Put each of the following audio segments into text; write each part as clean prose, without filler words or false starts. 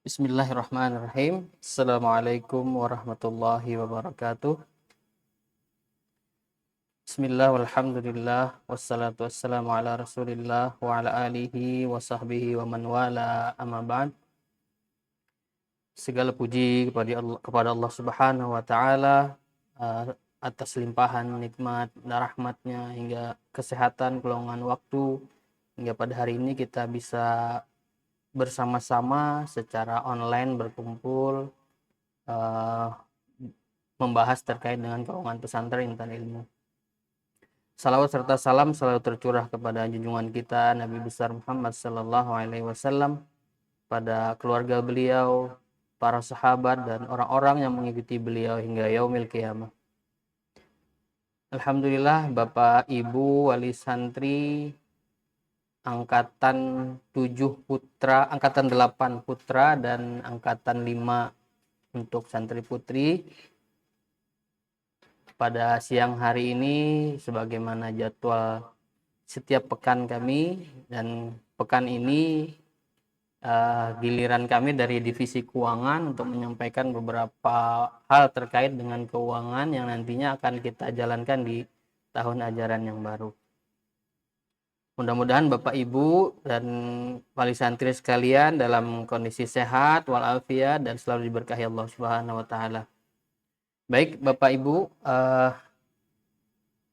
Bismillahirrahmanirrahim. Assalamualaikum warahmatullahi wabarakatuh. Bismillah walhamdulillah wassalatu wassalamu ala rasulillah wa ala alihi wa sahbihi wa man wala amma ba'd. Segala puji kepada Allah Subhanahu wa taala atas limpahan nikmat dan rahmatnya hingga kesehatan, kelonggan waktu hingga pada hari ini kita bisa bersama-sama secara online berkumpul membahas terkait dengan keuangan pesantren Intan Ilmu. Salawat serta salam selalu tercurah kepada junjungan kita Nabi besar Muhammad sallallahu alaihi wasallam, pada keluarga beliau, para sahabat dan orang-orang yang mengikuti beliau hingga yaumil qiyamah. Alhamdulillah, Bapak Ibu wali santri angkatan 7 putra, angkatan 8 putra dan angkatan 5 untuk santri putri. Pada siang hari ini sebagaimana jadwal setiap pekan kami, dan pekan ini giliran kami dari divisi keuangan untuk menyampaikan beberapa hal terkait dengan keuangan yang nantinya akan kita jalankan di tahun ajaran yang baru. Mudah-mudahan Bapak Ibu dan wali santri sekalian dalam kondisi sehat walafiat dan selalu diberkahi Allah Subhanahu wa taala. Baik Bapak Ibu,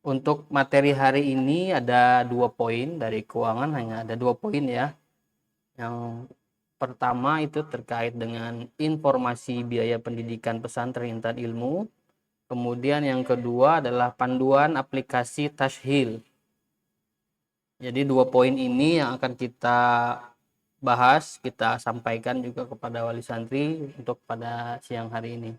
untuk materi hari ini ada 2 poin dari keuangan, hanya ada 2 poin ya. Yang pertama itu terkait dengan informasi biaya pendidikan pesantren Intan Ilmu. Kemudian yang kedua adalah panduan aplikasi Tashil. Jadi 2 poin ini yang akan kita bahas, kita sampaikan juga kepada wali santri untuk pada siang hari ini.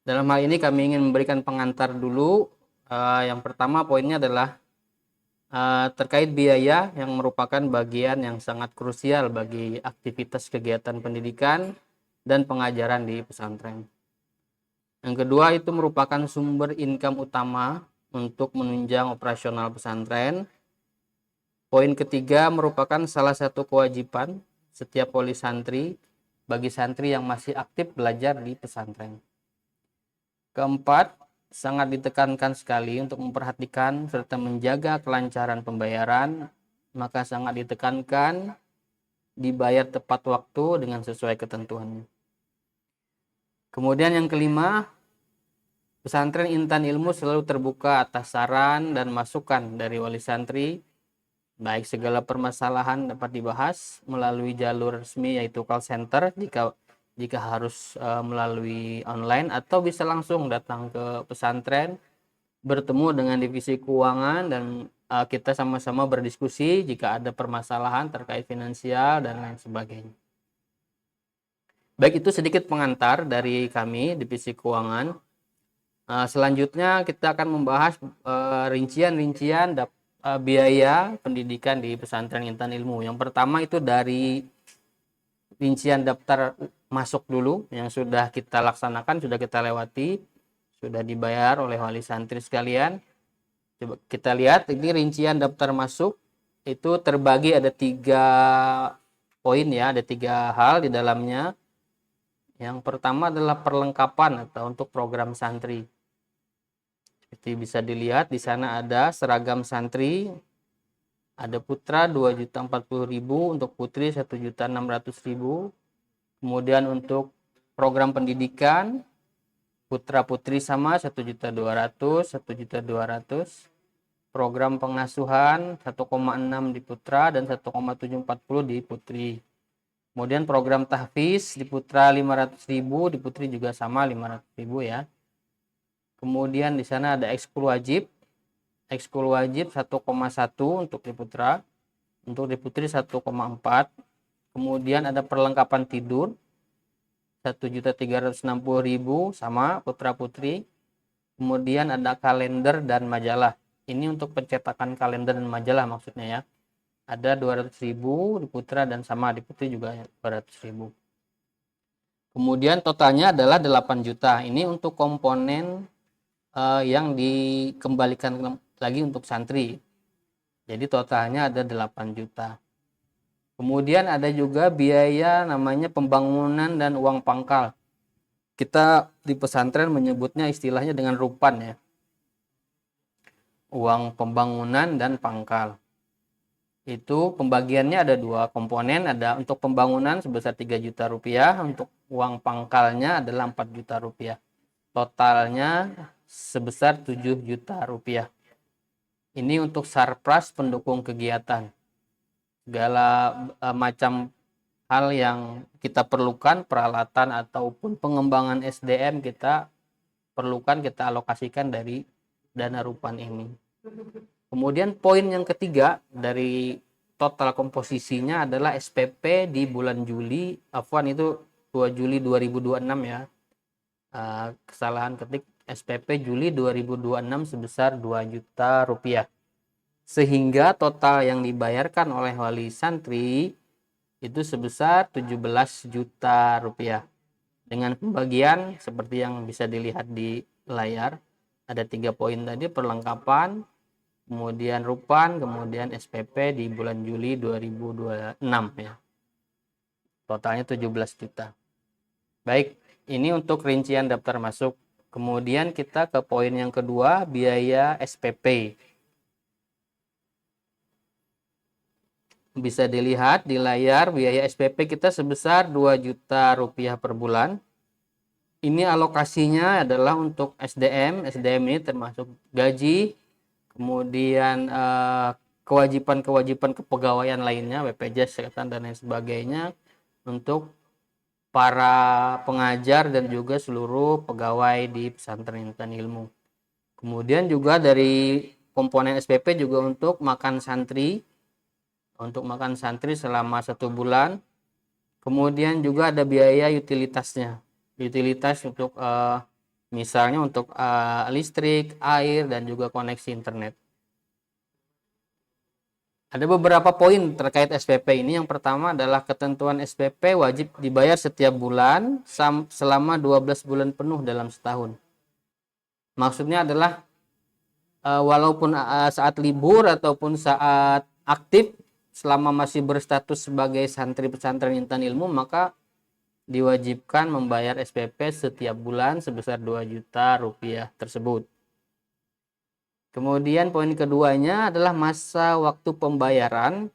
Dalam hal ini kami ingin memberikan pengantar dulu. Yang pertama poinnya adalah terkait biaya yang merupakan bagian yang sangat krusial bagi aktivitas kegiatan pendidikan dan pengajaran di pesantren. Yang kedua itu merupakan sumber income utama untuk menunjang operasional pesantren. Poin ketiga merupakan salah satu kewajiban setiap wali santri bagi santri yang masih aktif belajar di pesantren. Keempat, sangat ditekankan sekali untuk memperhatikan serta menjaga kelancaran pembayaran, maka sangat ditekankan dibayar tepat waktu dengan sesuai ketentuannya. Kemudian yang kelima, pesantren Intan Ilmu selalu terbuka atas saran dan masukan dari wali santri, baik segala permasalahan dapat dibahas melalui jalur resmi yaitu call center jika harus melalui online, atau bisa langsung datang ke pesantren, bertemu dengan divisi keuangan dan kita sama-sama berdiskusi jika ada permasalahan terkait finansial dan lain sebagainya. Baik, itu sedikit pengantar dari kami divisi keuangan. Selanjutnya kita akan membahas rincian-rincian biaya pendidikan di pesantren Intan Ilmu. Yang pertama itu dari rincian daftar masuk dulu yang sudah kita laksanakan, sudah kita lewati, sudah dibayar oleh wali santri sekalian. Coba kita lihat, ini rincian daftar masuk itu terbagi ada 3 poin ya, ada 3 hal di dalamnya. Yang pertama adalah perlengkapan atau untuk program santri. Seperti bisa dilihat di sana ada seragam santri, ada putra 2.040.000, untuk putri 1.600.000. Kemudian untuk program pendidikan putra putri sama 1.200.000, 1.200.000. Program pengasuhan 1,6 di putra dan 1,740 di putri. Kemudian program tahfiz di putra 500.000, di putri juga sama 500.000 ya. Kemudian di sana ada ekskul wajib. Ekskul wajib 1,1 untuk di putra, untuk di putri 1,4. Kemudian ada perlengkapan tidur 1.360.000 sama putra putri. Kemudian ada kalender dan majalah. Ini untuk pencetakan kalender dan majalah maksudnya ya. Ada 200.000 di putra dan sama di putri juga 200.000. Kemudian totalnya adalah 8 juta. Ini untuk komponen yang dikembalikan lagi untuk santri. Jadi totalnya ada 8 juta. Kemudian ada juga biaya namanya pembangunan dan uang pangkal. Kita di pesantren menyebutnya istilahnya dengan rupan ya. Uang pembangunan dan pangkal. Itu pembagiannya ada 2 komponen, ada untuk pembangunan sebesar 3 juta rupiah, untuk uang pangkalnya adalah 4 juta rupiah. Totalnya sebesar 7 juta rupiah. Ini untuk sarpras pendukung kegiatan. Segala macam hal yang kita perlukan, peralatan ataupun pengembangan SDM kita perlukan, kita alokasikan dari dana rupan ini. Kemudian poin yang ketiga dari total komposisinya adalah SPP di bulan Juli, afwan itu 2 Juli 2026 ya. Kesalahan ketik, SPP Juli 2026 sebesar 2 juta rupiah. Sehingga total yang dibayarkan oleh wali santri itu sebesar 17 juta rupiah. Dengan pembagian seperti yang bisa dilihat di layar, ada 3 poin tadi, perlengkapan, kemudian rupan, kemudian SPP di bulan Juli 2026 ya. Totalnya 17 juta. Baik, ini untuk rincian daftar masuk. Kemudian kita ke poin yang kedua, biaya SPP. Bisa dilihat di layar, biaya SPP kita sebesar 2 juta rupiah per bulan. Ini alokasinya adalah untuk SDM. SDM ini termasuk gaji, kemudian kewajiban-kewajiban kepegawaian lainnya, BPJS Kesehatan dan lain sebagainya, untuk para pengajar dan juga seluruh pegawai di pesantren Intan Ilmu. Kemudian juga dari komponen SPP juga untuk makan santri, selama 1 bulan. Kemudian juga ada biaya utilitasnya, utilitas untuk misalnya untuk listrik, air, dan juga koneksi internet. Ada beberapa poin terkait SPP ini. Yang pertama adalah ketentuan SPP wajib dibayar setiap bulan selama 12 bulan penuh dalam setahun. Maksudnya adalah walaupun saat libur ataupun saat aktif, selama masih berstatus sebagai santri pesantren Intan Ilmu, maka diwajibkan membayar SPP setiap bulan sebesar 2 juta rupiah tersebut. Kemudian poin keduanya adalah masa waktu pembayaran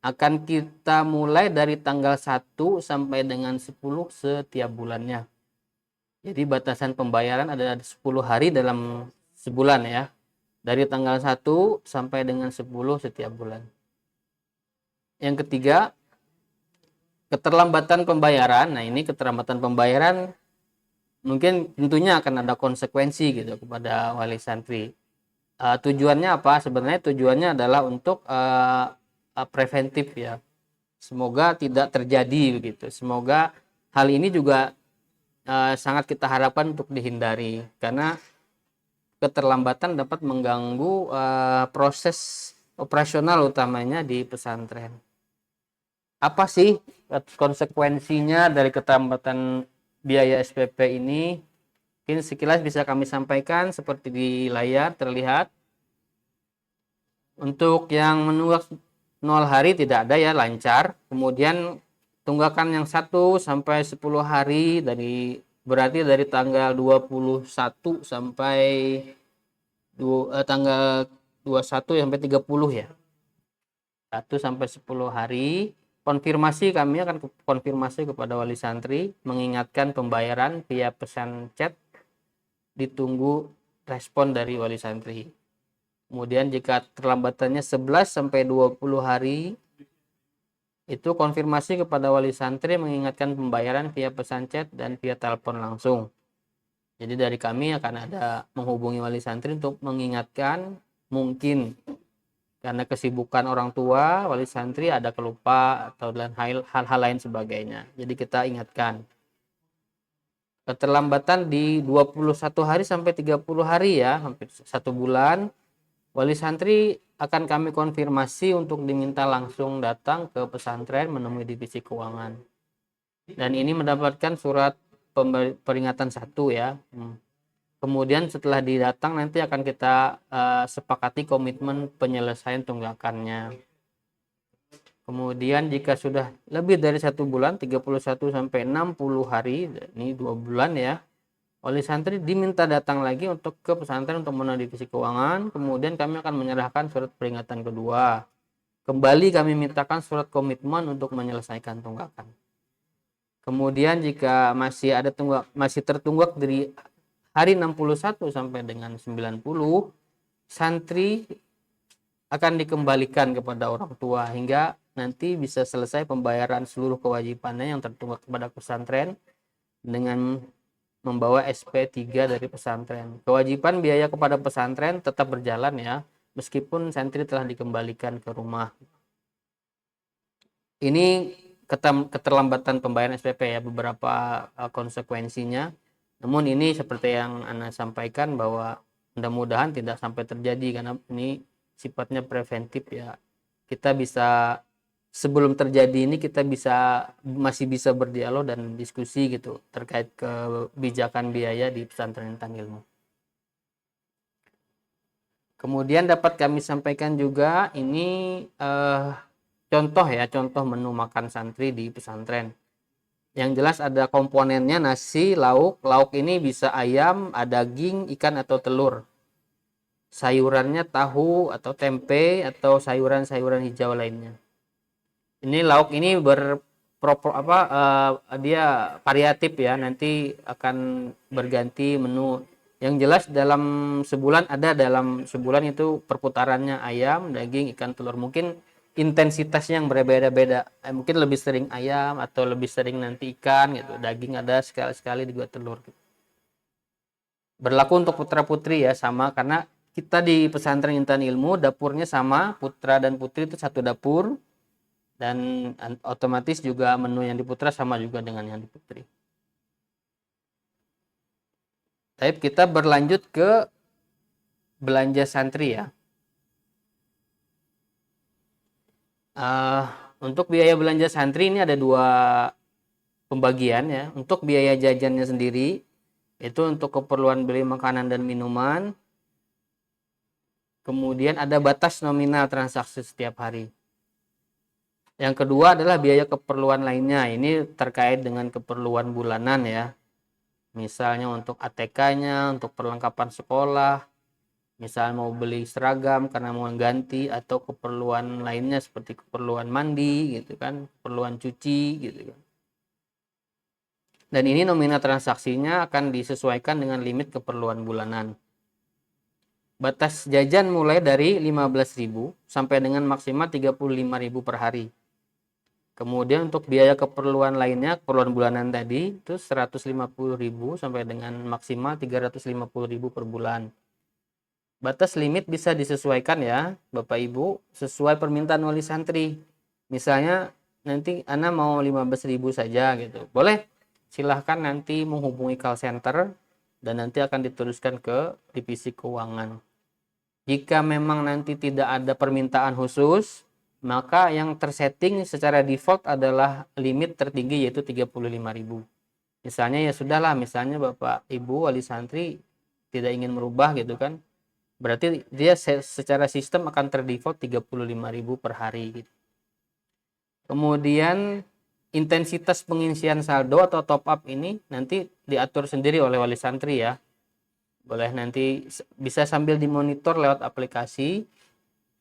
akan kita mulai dari tanggal 1 sampai dengan 10 setiap bulannya. Jadi batasan pembayaran ada 10 hari dalam sebulan ya. Dari tanggal 1 sampai dengan 10 setiap bulan. Yang ketiga, keterlambatan pembayaran. Nah, ini keterlambatan pembayaran mungkin tentunya akan ada konsekuensi gitu kepada wali santri. Tujuannya apa? Sebenarnya tujuannya adalah untuk preventif ya. Semoga tidak terjadi begitu. Semoga hal ini juga sangat kita harapkan untuk dihindari, karena keterlambatan dapat mengganggu proses operasional utamanya di pesantren. Apa sih konsekuensinya dari keterlambatan biaya SPP ini? Mungkin sekilas bisa kami sampaikan seperti di layar terlihat. Untuk yang menunggak 0 hari tidak ada ya, lancar. Kemudian tunggakan yang 1 sampai 10 hari berarti dari tanggal 21 sampai tanggal 21 sampai 30 ya. 1 sampai 10 hari. Konfirmasi, kami akan konfirmasi kepada wali santri, mengingatkan pembayaran via pesan chat, ditunggu respon dari wali santri. Kemudian jika terlambatannya 11 sampai 20 hari, itu konfirmasi kepada wali santri, mengingatkan pembayaran via pesan chat dan via telepon langsung. Jadi dari kami akan ada menghubungi wali santri untuk mengingatkan, mungkin karena kesibukan orang tua, wali santri ada kelupa atau hal-hal lain sebagainya. Jadi kita ingatkan. Keterlambatan di 21 hari sampai 30 hari ya, hampir 1 bulan, wali santri akan kami konfirmasi untuk diminta langsung datang ke pesantren menemui divisi keuangan. Dan ini mendapatkan surat peringatan 1 ya. Kemudian setelah didatang nanti akan kita sepakati komitmen penyelesaian tunggakannya. Kemudian jika sudah lebih dari 1 bulan, 31 sampai 60 hari, ini 2 bulan ya, wali santri diminta datang lagi untuk ke pesantren untuk mengenal divisi keuangan. Kemudian kami akan menyerahkan surat peringatan kedua. Kembali kami mintakan surat komitmen untuk menyelesaikan tunggakan. Kemudian jika masih ada masih tertunggak dari hari 61 sampai dengan 90, santri akan dikembalikan kepada orang tua hingga nanti bisa selesai pembayaran seluruh kewajibannya yang tertunggak kepada pesantren dengan membawa SP3 dari pesantren. Kewajiban biaya kepada pesantren tetap berjalan ya, meskipun santri telah dikembalikan ke rumah. Ini keterlambatan pembayaran SPP ya, beberapa konsekuensinya. Namun ini seperti yang Anda sampaikan bahwa mudah-mudahan tidak sampai terjadi karena ini sifatnya preventif ya. Kita bisa sebelum terjadi ini kita masih bisa berdialog dan diskusi gitu terkait kebijakan biaya di pesantren Intan Ilmu. Kemudian dapat kami sampaikan juga ini contoh menu makan santri di pesantren. Yang jelas ada komponennya nasi, lauk. Lauk ini bisa ayam, daging, ikan atau telur. Sayurannya tahu atau tempe atau sayuran-sayuran hijau lainnya. Ini lauk ini dia variatif ya, nanti akan berganti menu. Yang jelas dalam sebulan itu perputarannya ayam, daging, ikan, telur. Mungkin intensitasnya yang berbeda-beda. Mungkin lebih sering ayam atau lebih sering nanti ikan gitu. Daging ada sekali-sekali juga telur gitu. Berlaku untuk putra-putri ya sama, karena kita di pesantren Intan Ilmu dapurnya sama, putra dan putri itu satu dapur. Dan otomatis juga menu yang di putra sama juga dengan yang di putri. Tapi kita berlanjut ke belanja santri ya. Untuk biaya belanja santri ini ada 2 pembagian ya. Untuk biaya jajannya sendiri itu untuk keperluan beli makanan dan minuman. Kemudian ada batas nominal transaksi setiap hari. Yang kedua adalah biaya keperluan lainnya. Ini terkait dengan keperluan bulanan ya. Misalnya untuk ATK-nya, untuk perlengkapan sekolah, misal mau beli seragam karena mau ganti, atau keperluan lainnya seperti keperluan mandi gitu kan, keperluan cuci gitu kan. Dan ini nominal transaksinya akan disesuaikan dengan limit keperluan bulanan. Batas jajan mulai dari 15.000 sampai dengan maksimal 35.000 per hari. Kemudian untuk biaya keperluan lainnya, keperluan bulanan tadi itu 150.000 sampai dengan maksimal 350.000 per bulan. Batas limit bisa disesuaikan ya Bapak Ibu sesuai permintaan wali santri. Misalnya nanti Anda mau 15.000 saja gitu. Boleh, silahkan nanti menghubungi call center dan nanti akan diteruskan ke divisi keuangan. Jika memang nanti tidak ada permintaan khusus, maka yang tersetting secara default adalah limit tertinggi yaitu 35.000. Misalnya ya sudahlah, misalnya Bapak Ibu wali santri tidak ingin merubah gitu kan. Berarti dia secara sistem akan terdefault 35.000 per hari gitu. Kemudian intensitas pengisian saldo atau top up ini nanti diatur sendiri oleh wali santri ya. Boleh nanti bisa sambil dimonitor lewat aplikasi.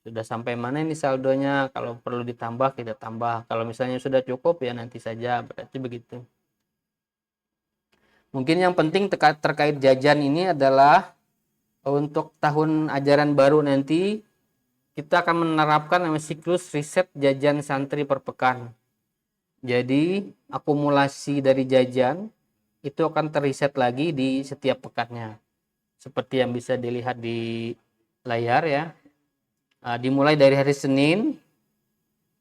Sudah sampai mana ini saldonya, kalau perlu ditambah kita tambah, kalau misalnya sudah cukup ya nanti saja, berarti begitu. Mungkin yang penting terkait jajan ini adalah untuk tahun ajaran baru nanti kita akan menerapkan namanya siklus riset jajan santri per pekan. Jadi akumulasi dari jajan itu akan teriset lagi di setiap pekannya, seperti yang bisa dilihat di layar ya. Dimulai dari hari Senin,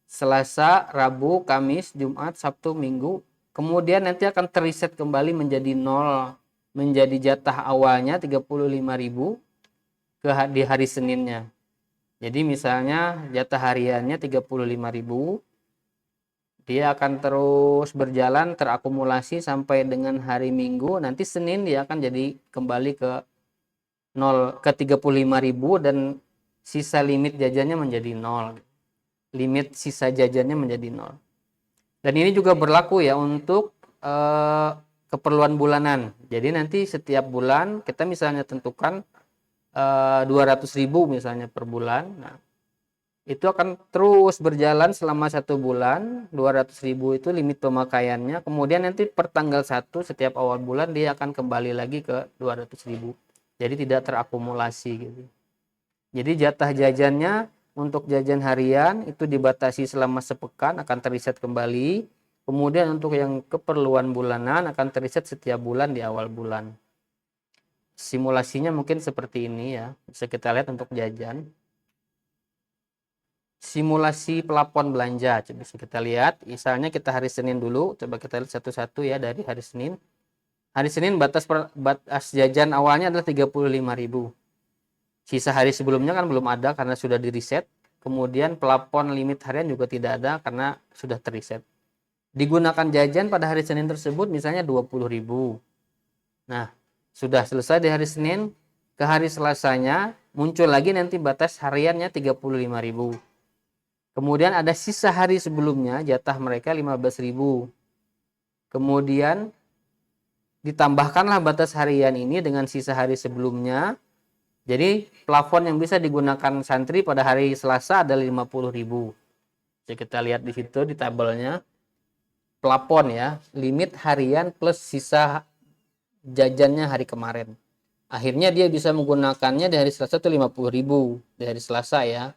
Selasa, Rabu, Kamis, Jumat, Sabtu, Minggu. Kemudian nanti akan teriset kembali menjadi 0, menjadi jatah awalnya 35.000 di hari Seninnya. Jadi misalnya jatah hariannya 35.000. Dia akan terus berjalan terakumulasi sampai dengan hari Minggu. Nanti Senin dia akan jadi kembali ke 35.000 dan sisa limit jajannya menjadi 0. Limit sisa jajannya menjadi 0. Dan ini juga berlaku ya untuk keperluan bulanan. Jadi nanti setiap bulan kita misalnya tentukan 200.000 misalnya per bulan. Nah, itu akan terus berjalan selama 1 bulan. 200.000 itu limit pemakaiannya. Kemudian nanti per tanggal 1 setiap awal bulan dia akan kembali lagi ke 200.000. Jadi tidak terakumulasi gitu. Jadi jatah jajannya untuk jajan harian itu dibatasi selama sepekan, akan teriset kembali. Kemudian untuk yang keperluan bulanan akan teriset setiap bulan di awal bulan. Simulasinya mungkin seperti ini ya. Bisa kita lihat untuk jajan. Simulasi plafon belanja. Coba bisa kita lihat. Misalnya kita hari Senin dulu. Coba kita lihat satu-satu ya dari hari Senin. Hari Senin batas jajan awalnya adalah 35.000. Sisa hari sebelumnya kan belum ada karena sudah di reset. Kemudian plafon limit harian juga tidak ada karena sudah terreset. Digunakan jajan pada hari Senin tersebut misalnya 20.000. Nah, sudah selesai di hari Senin, ke hari Selasanya muncul lagi nanti batas hariannya 35.000. Kemudian ada sisa hari sebelumnya jatah mereka 15.000. Kemudian ditambahkanlah batas harian ini dengan sisa hari sebelumnya. Jadi plafon yang bisa digunakan santri pada hari Selasa adalah 50.000. Jadi kita lihat di situ di tabelnya. Plafon ya, limit harian plus sisa jajannya hari kemarin. Akhirnya dia bisa menggunakannya di hari Selasa itu 50.000 di hari Selasa ya.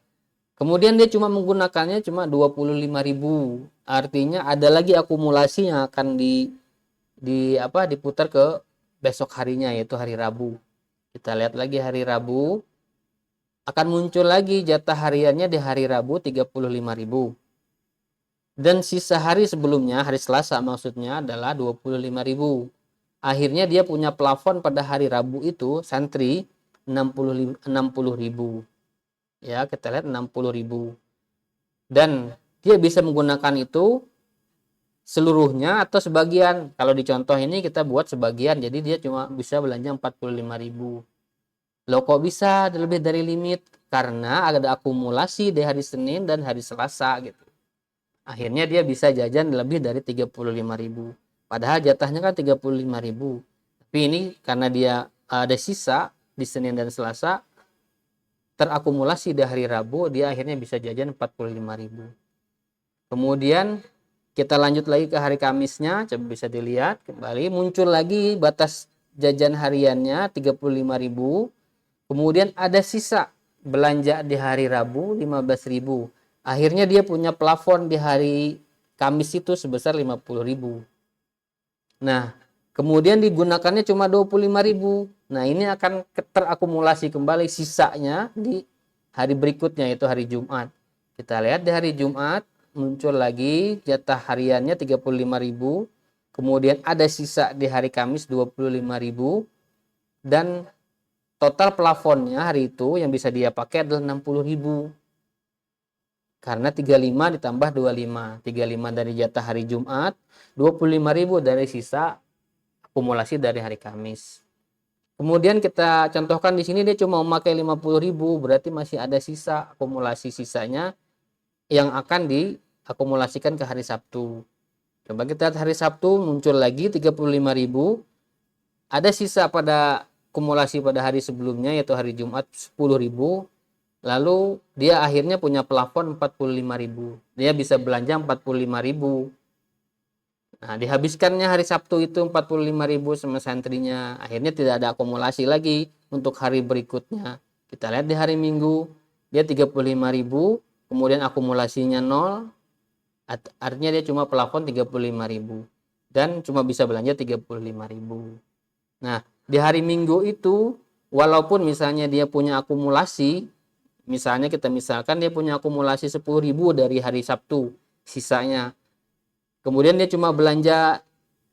Kemudian dia cuma menggunakannya cuma 25.000. Artinya ada lagi akumulasi yang akan diputar ke besok harinya yaitu hari Rabu. Kita lihat lagi hari Rabu akan muncul lagi jatah hariannya di hari Rabu 35.000. Dan sisa hari sebelumnya, hari Selasa maksudnya adalah 25.000. Akhirnya dia punya plafon pada hari Rabu itu santri 60.000. Ya, kita lihat 60.000. Dan dia bisa menggunakan itu seluruhnya atau sebagian. Kalau di contoh ini kita buat sebagian, jadi dia cuma bisa belanja 45.000. Loh kok bisa lebih dari limit? Karena ada akumulasi di hari Senin dan hari Selasa gitu. Akhirnya dia bisa jajan lebih dari 35.000. Padahal jatahnya kan 35.000. Tapi ini karena dia ada sisa di Senin dan Selasa, terakumulasi di hari Rabu, dia akhirnya bisa jajan 45.000. Kemudian kita lanjut lagi ke hari Kamisnya, coba bisa dilihat kembali muncul lagi batas jajan hariannya 35.000. Kemudian ada sisa belanja di hari Rabu 15.000. Akhirnya dia punya plafon di hari Kamis itu sebesar 50.000. Nah, kemudian digunakannya cuma 25.000. Nah, ini akan terakumulasi kembali sisanya di hari berikutnya yaitu hari Jumat. Kita lihat di hari Jumat muncul lagi jatah hariannya 35.000. Kemudian ada sisa di hari Kamis 25.000 dan total plafonnya hari itu yang bisa dia pakai adalah 60.000. Karena 35 ditambah 25. 35 dari jatah hari Jumat, 25.000 dari sisa akumulasi dari hari Kamis. Kemudian kita contohkan di sini dia cuma memakai 50.000, berarti masih ada sisa akumulasi sisanya yang akan diakumulasikan ke hari Sabtu. Coba kita lihat hari Sabtu muncul lagi 35.000. Ada sisa pada akumulasi pada hari sebelumnya yaitu hari Jumat 10.000. Lalu dia akhirnya punya plafon 45.000. Dia bisa belanja 45.000. Nah, dihabiskannya hari Sabtu itu 45.000 sama santrinya. Akhirnya tidak ada akumulasi lagi untuk hari berikutnya. Kita lihat di hari Minggu, dia 35.000, kemudian akumulasinya 0. Artinya dia cuma plafon 35.000 dan cuma bisa belanja 35.000. Nah, di hari Minggu itu walaupun misalnya dia punya akumulasi, misalnya kita misalkan dia punya akumulasi 10.000 dari hari Sabtu sisanya. Kemudian dia cuma belanja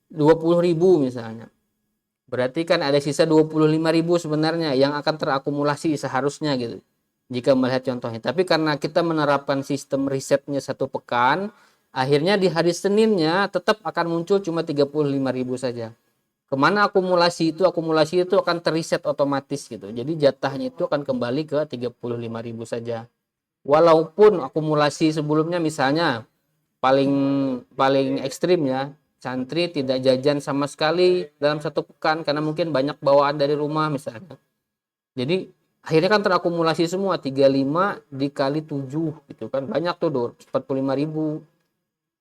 20.000 misalnya. Berarti kan ada sisa 25.000 sebenarnya yang akan terakumulasi seharusnya gitu. Jika melihat contohnya. Tapi karena kita menerapkan sistem risetnya 1 pekan, Akhirnya di hari Seninnya tetap akan muncul cuma 35.000 saja. Kemana akumulasi itu? Akumulasi itu akan terreset otomatis gitu. Jadi jatahnya itu akan kembali ke 35.000 saja. Walaupun akumulasi sebelumnya misalnya paling paling ekstrim ya, santri tidak jajan sama sekali dalam satu pekan karena mungkin banyak bawaan dari rumah misalnya. Jadi akhirnya kan terakumulasi semua 35 dikali 7 gitu kan. Banyak tuh 245.000.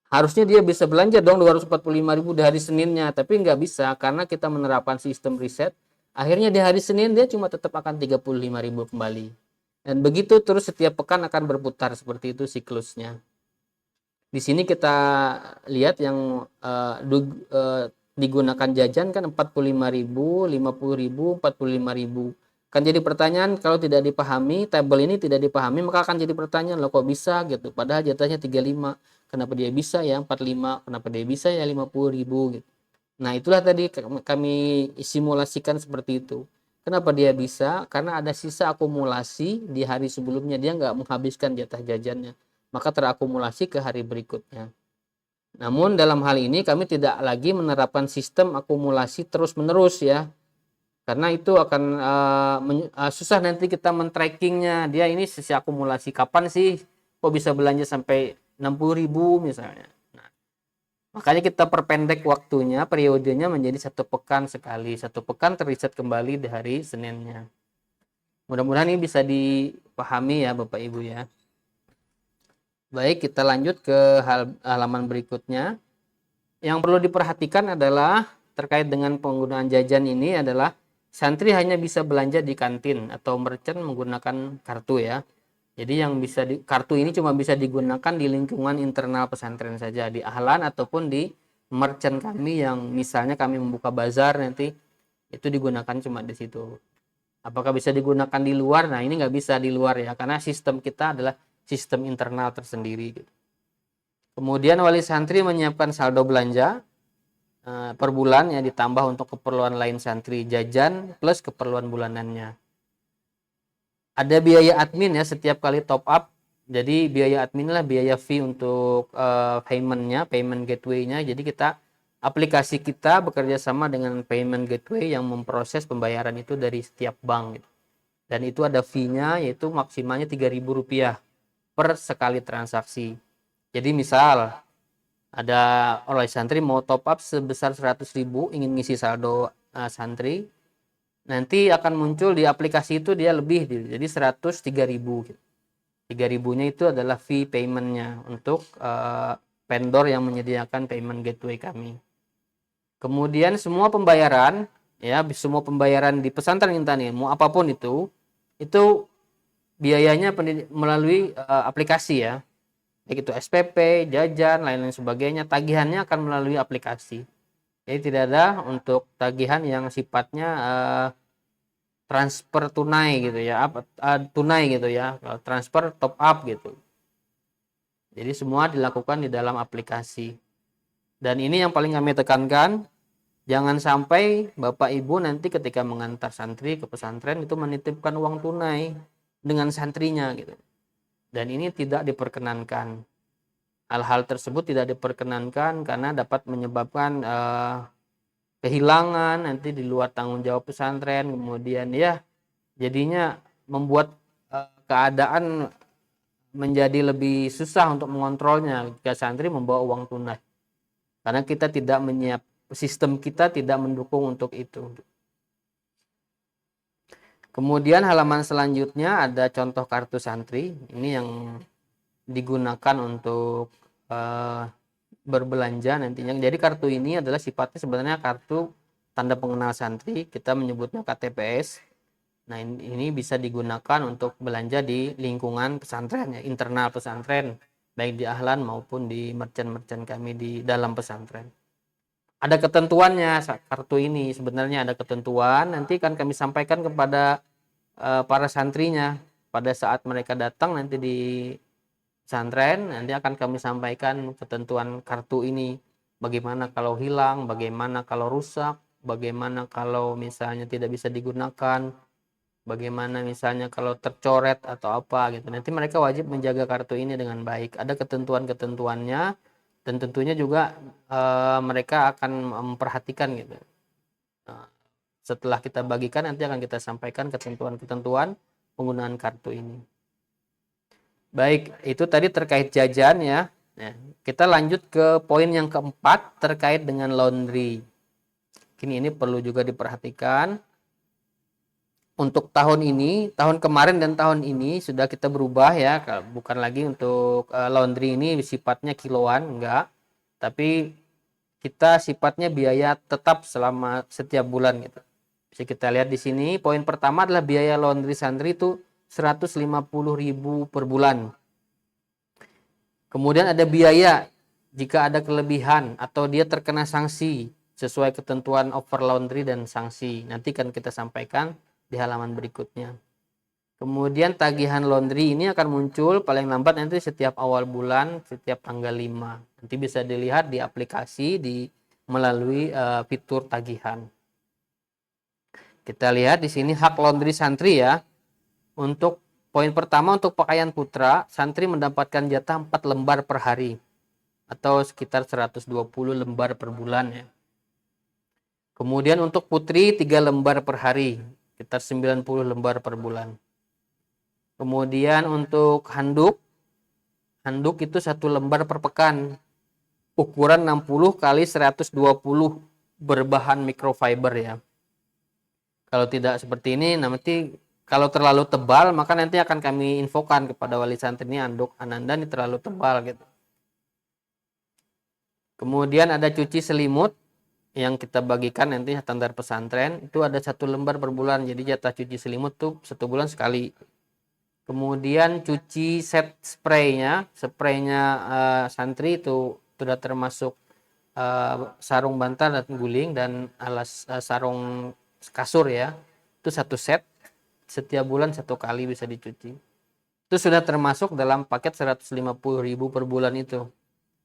Harusnya dia bisa belanja dong 245.000 di hari Seninnya, tapi nggak bisa karena kita menerapkan sistem riset. Akhirnya di hari Senin dia cuma tetap akan 35.000 kembali. Dan begitu terus setiap pekan akan berputar seperti itu siklusnya. Di sini kita lihat yang digunakan jajan kan 45.000, 50.000, 45.000. Kan jadi pertanyaan kalau tidak dipahami, tabel ini tidak dipahami, maka akan jadi pertanyaan loh kok bisa gitu. Padahal jatahnya 35. Kenapa dia bisa ya 45? Kenapa dia bisa ya 50.000 gitu. Nah, itulah tadi kami simulasikan seperti itu. Kenapa dia bisa? Karena ada sisa akumulasi di hari sebelumnya, dia nggak menghabiskan jatah jajannya, maka terakumulasi ke hari berikutnya. Namun dalam hal ini kami tidak lagi menerapkan sistem akumulasi terus-menerus ya, karena itu akan susah nanti kita men-trackingnya. Dia ini sisi akumulasi kapan sih kok bisa belanja sampai 60.000 misalnya. Nah, makanya kita perpendek waktunya, periodenya menjadi 1 pekan sekali. 1 pekan terriset kembali di hari Seninnya. Mudah-mudahan ini bisa dipahami ya Bapak Ibu ya. Baik, kita lanjut ke halaman berikutnya. Yang perlu diperhatikan adalah terkait dengan penggunaan jajan ini adalah santri hanya bisa belanja di kantin atau merchant menggunakan kartu ya. Jadi yang bisa kartu ini cuma bisa digunakan di lingkungan internal pesantren saja, di ahlan ataupun di merchant kami yang misalnya kami membuka bazar nanti itu digunakan cuma di situ. Apakah bisa digunakan di luar? Nah, ini nggak bisa di luar ya, karena sistem kita adalah sistem internal tersendiri. Kemudian wali santri menyiapkan saldo belanja per bulan ya, ditambah untuk keperluan lain santri jajan plus keperluan bulanannya. Ada biaya admin ya setiap kali top up. Jadi biaya admin lah biaya fee untuk paymentnya, payment gateway-nya. Jadi aplikasi kita bekerja sama dengan payment gateway yang memproses pembayaran itu dari setiap bank gitu. Dan itu ada fee-nya yaitu maksimalnya Rp3.000 per sekali transaksi. Jadi misal ada oleh santri mau top up sebesar 100.000, ingin ngisi saldo santri, nanti akan muncul di aplikasi itu dia lebih, jadi 103.000. 3.000-nya itu adalah fee paymentnya untuk vendor yang menyediakan payment gateway kami. Kemudian semua pembayaran ya, semua pembayaran di pesantren Intan Ilmu apapun itu biayanya melalui aplikasi ya. Baik itu SPP, jajan, lain-lain sebagainya, tagihannya akan melalui aplikasi. Jadi tidak ada untuk tagihan yang sifatnya transfer tunai gitu ya, tunai gitu ya, transfer top up gitu. Jadi semua dilakukan di dalam aplikasi. Dan ini yang paling kami tekankan, jangan sampai Bapak Ibu nanti ketika mengantar santri ke pesantren itu menitipkan uang tunai dengan santrinya gitu. Dan ini tidak diperkenankan. Hal-hal tersebut tidak diperkenankan karena dapat menyebabkan kehilangan nanti di luar tanggung jawab pesantren, kemudian ya jadinya membuat keadaan menjadi lebih susah untuk mengontrolnya jika santri membawa uang tunai, karena kita tidak sistem kita tidak mendukung untuk itu. Kemudian halaman selanjutnya ada contoh kartu santri, ini yang digunakan untuk berbelanja nantinya. Jadi kartu ini adalah sifatnya sebenarnya kartu tanda pengenal santri, kita menyebutnya KTPS. Nah, ini bisa digunakan untuk belanja di lingkungan pesantren ya, internal pesantren, baik di ahlan maupun di merchant-merchant kami di dalam pesantren. Ada ketentuannya kartu ini, sebenarnya ada ketentuan, nanti kan kami sampaikan kepada para santrinya pada saat mereka datang nanti di pesantren, nanti akan kami sampaikan ketentuan kartu ini. Bagaimana kalau hilang, bagaimana kalau rusak, bagaimana kalau misalnya tidak bisa digunakan, bagaimana misalnya kalau tercoret atau apa gitu. Nanti mereka wajib menjaga kartu ini dengan baik. Ada ketentuan-ketentuannya dan tentunya juga mereka akan memperhatikan gitu. Nah, setelah kita bagikan nanti akan kita sampaikan ketentuan-ketentuan penggunaan kartu ini. Baik, itu tadi terkait jajan ya. Nah, kita lanjut ke poin yang keempat terkait dengan laundry. Ini perlu juga diperhatikan. Untuk tahun ini, tahun kemarin dan tahun ini sudah kita berubah ya, bukan lagi untuk laundry ini sifatnya kiloan, enggak. Tapi kita sifatnya biaya tetap selama setiap bulan gitu. Bisa kita lihat di sini, poin pertama adalah biaya laundry santri itu 150.000 per bulan. Kemudian ada biaya jika ada kelebihan atau dia terkena sanksi sesuai ketentuan over laundry dan sanksi. Nanti kan kita sampaikan di halaman berikutnya. Kemudian tagihan laundry ini akan muncul paling lambat nanti setiap awal bulan, setiap tanggal 5. Nanti bisa dilihat di aplikasi melalui fitur tagihan. Kita lihat di sini hak laundry santri ya. Untuk poin pertama, untuk pakaian putra, santri mendapatkan jatah 4 lembar per hari atau sekitar 120 lembar per bulan ya. Kemudian untuk putri 3 lembar per hari, sekitar 90 lembar per bulan. Kemudian untuk handuk itu 1 lembar per pekan, ukuran 60 kali 120, berbahan microfiber ya. Kalau tidak seperti ini nanti kalau terlalu tebal maka nanti akan kami infokan kepada wali santri ini, handuk Ananda ini terlalu tebal gitu. Kemudian ada cuci selimut yang kita bagikan nanti standar pesantren itu ada 1 lembar per bulan, jadi jatah cuci selimut tuh 1 bulan sekali. Kemudian cuci set spraynya santri itu sudah termasuk sarung bantal dan guling dan alas sarung kasur ya, itu 1 set, setiap bulan 1 kali bisa dicuci. Itu sudah termasuk dalam paket 150.000 per bulan itu.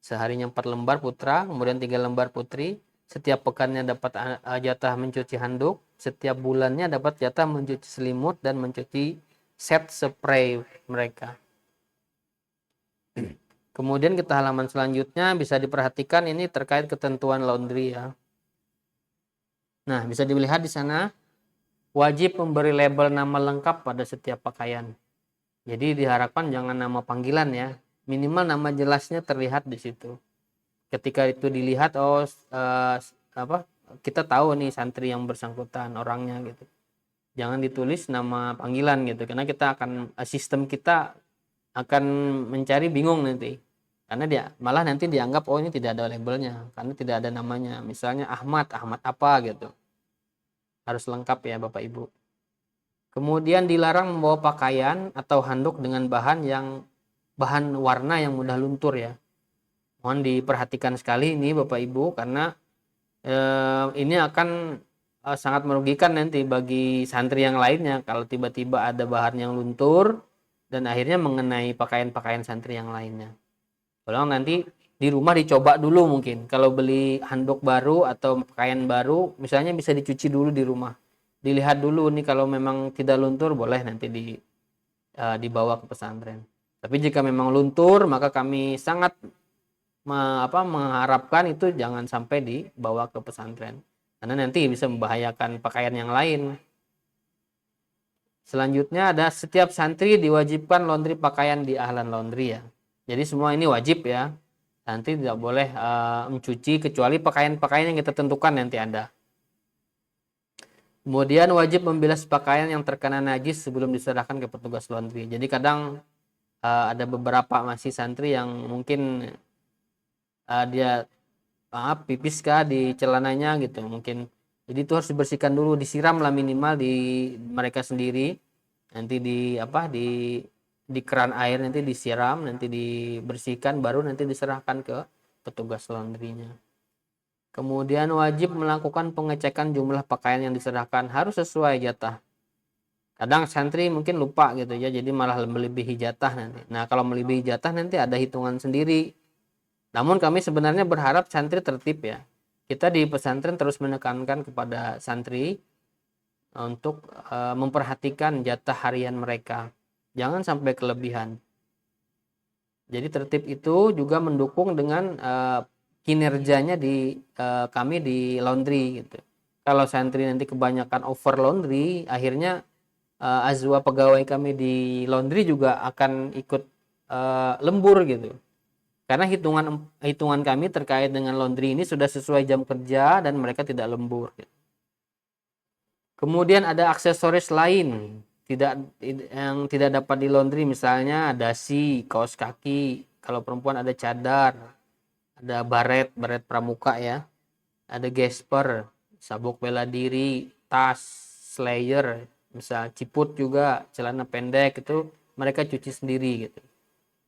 Seharinya 4 lembar putra, kemudian 3 lembar putri. Setiap pekannya dapat jatah mencuci handuk, setiap bulannya dapat jatah mencuci selimut dan mencuci set spray mereka. Kemudian kita halaman selanjutnya bisa diperhatikan ini terkait ketentuan laundry ya. Nah, bisa dilihat di sana wajib memberi label nama lengkap pada setiap pakaian. Jadi diharapkan jangan nama panggilan ya, minimal nama jelasnya terlihat di situ. Ketika itu dilihat kita tahu nih santri yang bersangkutan orangnya gitu. Jangan ditulis nama panggilan gitu, karena sistem kita akan mencari bingung nanti. Karena malah nanti dianggap ini tidak ada labelnya karena tidak ada namanya. Misalnya Ahmad apa gitu. Harus lengkap ya Bapak Ibu. Kemudian dilarang membawa pakaian atau handuk dengan bahan warna yang mudah luntur ya. Mohon diperhatikan sekali ini Bapak Ibu karena ini akan sangat merugikan nanti bagi santri yang lainnya kalau tiba-tiba ada bahan yang luntur dan akhirnya mengenai pakaian-pakaian santri yang lainnya. Tolong nanti di rumah dicoba dulu mungkin. Kalau beli handuk baru atau pakaian baru, misalnya bisa dicuci dulu di rumah. Dilihat dulu nih kalau memang tidak luntur boleh nanti dibawa ke pesantren. Tapi jika memang luntur maka kami sangat mengharapkan itu jangan sampai dibawa ke pesantren. Karena nanti bisa membahayakan pakaian yang lain. Selanjutnya ada setiap santri diwajibkan laundry pakaian di ahlan laundry ya. Jadi semua ini wajib ya. Nanti tidak boleh mencuci kecuali pakaian-pakaian yang kita tentukan nanti ada. Kemudian wajib membilas pakaian yang terkena najis sebelum diserahkan ke petugas laundry. Jadi kadang ada beberapa masih santri yang mungkin dia pipis kah di celananya gitu mungkin. Jadi itu harus dibersihkan dulu, disiram lah minimal di mereka sendiri. Nanti di keran air nanti disiram, nanti dibersihkan baru nanti diserahkan ke petugas laundrynya. Kemudian wajib melakukan pengecekan jumlah pakaian yang diserahkan harus sesuai jatah. Kadang santri mungkin lupa gitu ya, jadi malah melebihi jatah nanti. Nah, kalau melebihi jatah nanti ada hitungan sendiri. Namun kami sebenarnya berharap santri tertib ya. Kita di pesantren terus menekankan kepada santri untuk memperhatikan jatah harian mereka. Jangan sampai kelebihan. Jadi tertib itu juga mendukung dengan kinerjanya kami di laundry gitu. Kalau santri nanti kebanyakan over laundry, akhirnya azwa pegawai kami di laundry juga akan ikut lembur gitu. Karena hitungan hitungan kami terkait dengan laundry ini sudah sesuai jam kerja dan mereka tidak lembur gitu. Kemudian ada aksesoris lain yang tidak dapat di laundry, misalnya dasi, kaos kaki, kalau perempuan ada cadar, ada baret pramuka ya, ada gesper, sabuk bela diri, tas, slayer, misal ciput juga, celana pendek itu mereka cuci sendiri gitu.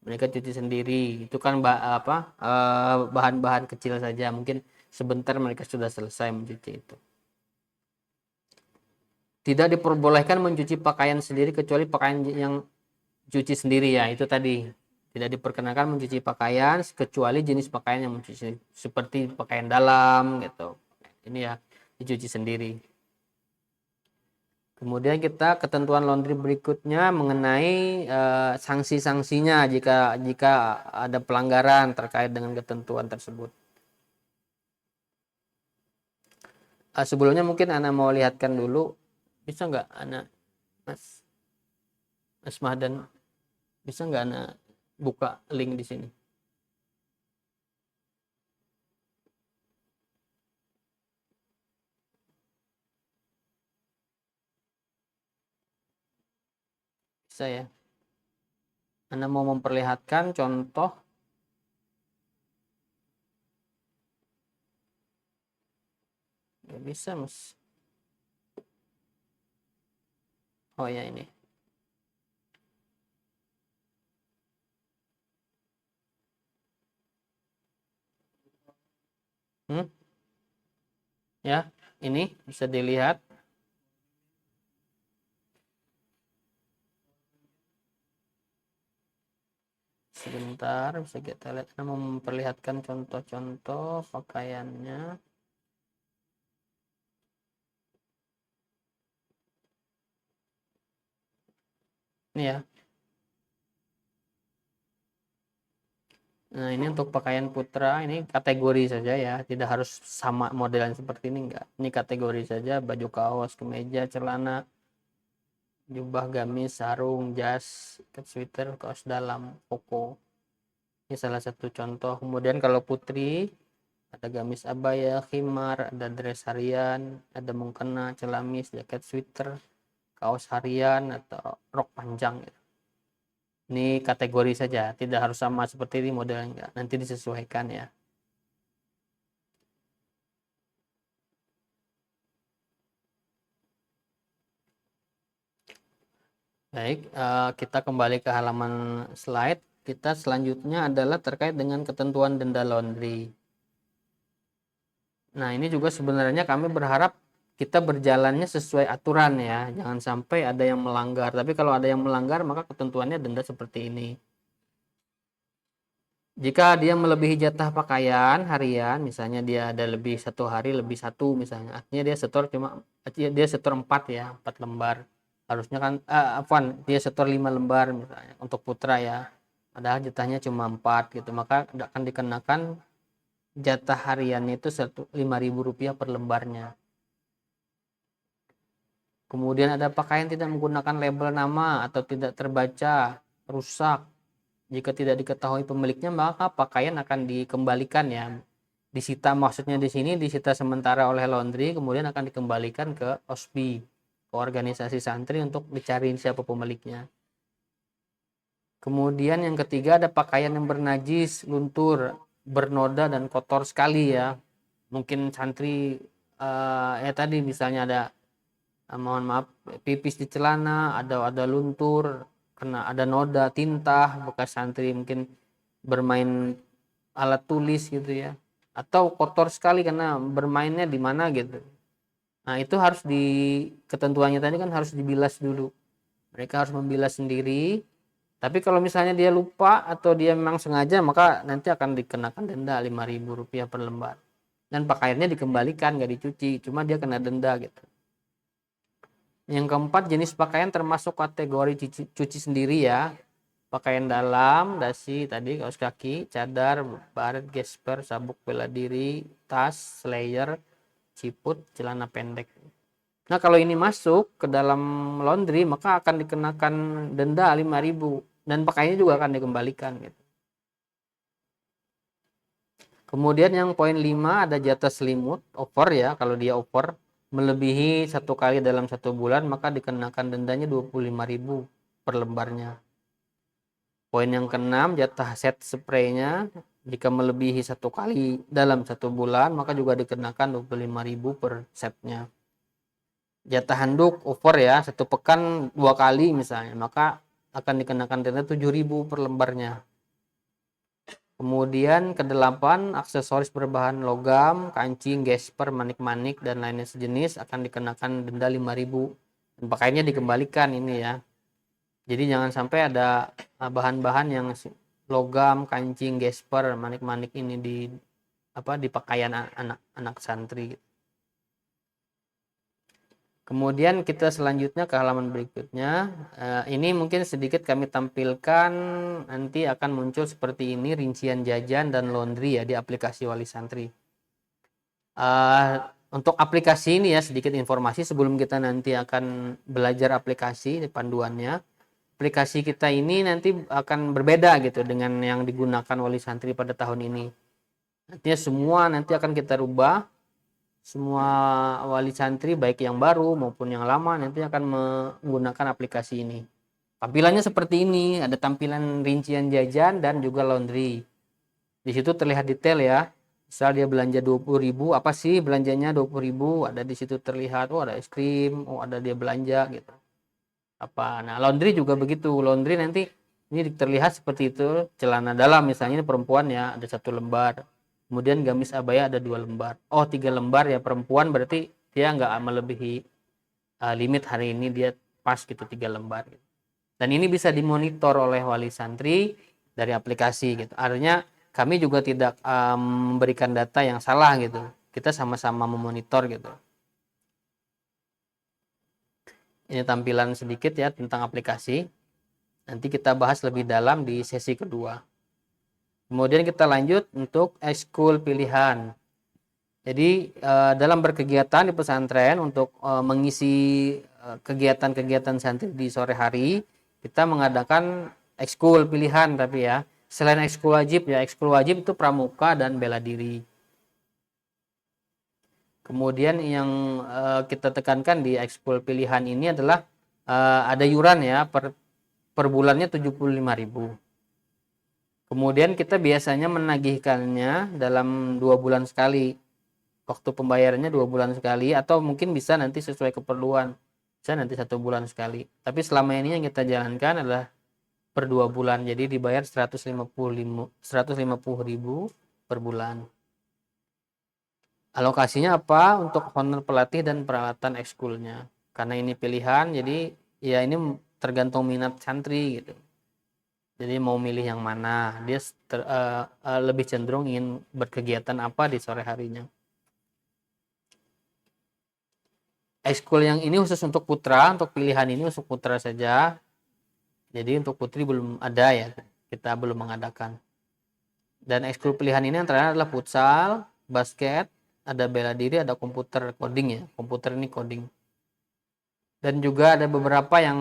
Mereka cuci sendiri. Itu kan bahan-bahan kecil saja, mungkin sebentar mereka sudah selesai mencuci itu. Tidak diperbolehkan mencuci pakaian sendiri kecuali pakaian yang cuci sendiri ya, itu tadi. Tidak diperkenankan mencuci pakaian kecuali jenis pakaian yang mencuci, seperti pakaian dalam gitu. Ini ya dicuci sendiri. Kemudian kita ketentuan laundry berikutnya mengenai sanksi-sanksinya jika jika ada pelanggaran terkait dengan ketentuan tersebut. Sebelumnya mungkin Ana mau lihatkan dulu, bisa nggak Ana, Mas Mas Mahdan, bisa nggak Ana buka link di sini? Bisa ya? Anda mau memperlihatkan contoh. Nggak bisa, Mas. Oh ya, ini. Hmm? Ya, ini bisa dilihat. Sebentar, bisa kita lihat. Anda mau memperlihatkan contoh-contoh pakaiannya. Ini ya. Nah, ini untuk pakaian putra, ini kategori saja ya, tidak harus sama modelan seperti ini enggak. Ini kategori saja, baju kaos, kemeja, celana, jubah gamis, sarung, jas, sweater, kaos dalam, koko. Ini salah satu contoh. Kemudian kalau putri, ada gamis abaya, khimar, ada dress harian, ada mukena, celamis, jaket sweater, kaos harian atau rok panjang. Ini kategori saja, tidak harus sama seperti ini modelnya, nanti disesuaikan ya. Baik, kita kembali ke halaman slide. Kita selanjutnya adalah terkait dengan ketentuan denda laundry. Nah, ini juga sebenarnya kami berharap kita berjalannya sesuai aturan ya, jangan sampai ada yang melanggar. Tapi kalau ada yang melanggar, maka ketentuannya denda seperti ini. Jika dia melebihi jatah pakaian harian, misalnya dia ada lebih 1 hari lebih satu misalnya, artinya dia setor 4 ya, 4 lembar. Harusnya kan, dia setor 5 lembar misalnya untuk putra ya. Padahal jatahnya cuma 4 gitu, maka akan dikenakan jatah hariannya itu Rp5.000 per lembarnya. Kemudian ada pakaian tidak menggunakan label nama atau tidak terbaca, rusak. Jika tidak diketahui pemiliknya, maka pakaian akan dikembalikan ya. Disita, maksudnya di sini disita sementara oleh laundry, kemudian akan dikembalikan ke OSPI, ke organisasi santri, untuk dicari siapa pemiliknya. Kemudian yang ketiga ada pakaian yang bernajis, luntur, bernoda dan kotor sekali ya. Mungkin santri ya tadi misalnya ada, mohon maaf, pipis di celana, ada luntur, kena ada noda tinta, bekas santri mungkin bermain alat tulis gitu ya, atau kotor sekali karena bermainnya di mana gitu. Nah, itu harus ketentuannya tadi kan harus dibilas dulu. Mereka harus membilas sendiri. Tapi kalau misalnya dia lupa atau dia memang sengaja, maka nanti akan dikenakan denda Rp5.000 per lembar. Dan pakaiannya dikembalikan, nggak dicuci, cuma dia kena denda gitu. Yang keempat, jenis pakaian termasuk kategori cuci sendiri ya. pakaian dalam, dasi tadi, kaos kaki, cadar, baret, gesper, sabuk bela diri, tas, slayer, ciput, celana pendek. Nah, kalau ini masuk ke dalam laundry, maka akan dikenakan denda 5.000 dan pakaiannya juga akan dikembalikan gitu. Kemudian yang poin 5 ada jatah selimut, over ya, kalau dia over melebihi 1 kali dalam 1 bulan maka dikenakan dendanya 25.000 per lembarnya. Poin yang keenam, jatah set spraynya jika melebihi 1 kali dalam 1 bulan maka juga dikenakan 25.000 per setnya. Jatah handuk over ya, 1 pekan 2 kali misalnya, maka akan dikenakan denda 7.000 per lembarnya. Kemudian ke-8, aksesoris berbahan logam, kancing, gesper, manik-manik, dan lainnya sejenis akan dikenakan denda 5.000 dan pakaiannya dikembalikan ini ya. Jadi jangan sampai ada bahan-bahan yang logam, kancing, gesper, manik-manik ini di pakaian anak-anak santri. Kemudian kita selanjutnya ke halaman berikutnya. Ini mungkin sedikit kami tampilkan, nanti akan muncul seperti ini rincian jajan dan laundry ya di aplikasi Wali Santri. Untuk aplikasi ini ya sedikit informasi sebelum kita nanti akan belajar aplikasi panduannya. Aplikasi kita ini nanti akan berbeda gitu dengan yang digunakan Wali Santri pada tahun ini. Artinya semua nanti akan kita rubah. Semua wali santri baik yang baru maupun yang lama nanti akan menggunakan aplikasi ini. Tampilannya seperti ini, ada tampilan rincian jajan dan juga laundry. Di situ terlihat detail ya. Misal dia belanja 20.000, apa sih belanjanya 20.000? Ada di situ terlihat, oh ada es krim, oh ada dia belanja gitu. Nah, laundry juga begitu. Laundry nanti ini terlihat seperti itu, celana dalam misalnya ini perempuan ya, ada 1 lembar. Kemudian gamis abaya ada 2 lembar. Oh 3 lembar ya perempuan, berarti dia nggak melebihi limit hari ini, dia pas gitu 3 lembar. Gitu. Dan ini bisa dimonitor oleh wali santri dari aplikasi gitu. Artinya kami juga tidak memberikan data yang salah gitu. Kita sama-sama memonitor gitu. Ini tampilan sedikit ya tentang aplikasi. Nanti kita bahas lebih dalam di sesi kedua. Kemudian kita lanjut untuk ekskul pilihan. Jadi dalam berkegiatan di pesantren untuk mengisi kegiatan-kegiatan santri di sore hari, kita mengadakan ekskul pilihan tapi ya. Selain ekskul wajib ya, ekskul wajib itu pramuka dan bela diri. Kemudian yang kita tekankan di ekskul pilihan ini adalah ada yuran ya per bulannya 75.000. Kemudian kita biasanya menagihkannya dalam 2 bulan sekali. Waktu pembayarannya 2 bulan sekali atau mungkin bisa nanti sesuai keperluan. Bisa nanti 1 bulan sekali. Tapi selama ini yang kita jalankan adalah per 2 bulan. Jadi dibayar 150.000 per bulan. Alokasinya apa? Untuk honor pelatih dan peralatan ekskulnya. Karena ini pilihan, jadi ya ini tergantung minat santri gitu. Jadi mau milih yang mana, dia lebih cenderung ingin berkegiatan apa di sore harinya. Ekskul yang ini khusus untuk putra, untuk pilihan ini untuk putra saja. Jadi untuk putri belum ada ya, kita belum mengadakan. Dan ekskul pilihan ini antara adalah futsal, basket, ada bela diri, ada komputer coding ya. Komputer ini coding. Dan juga ada beberapa yang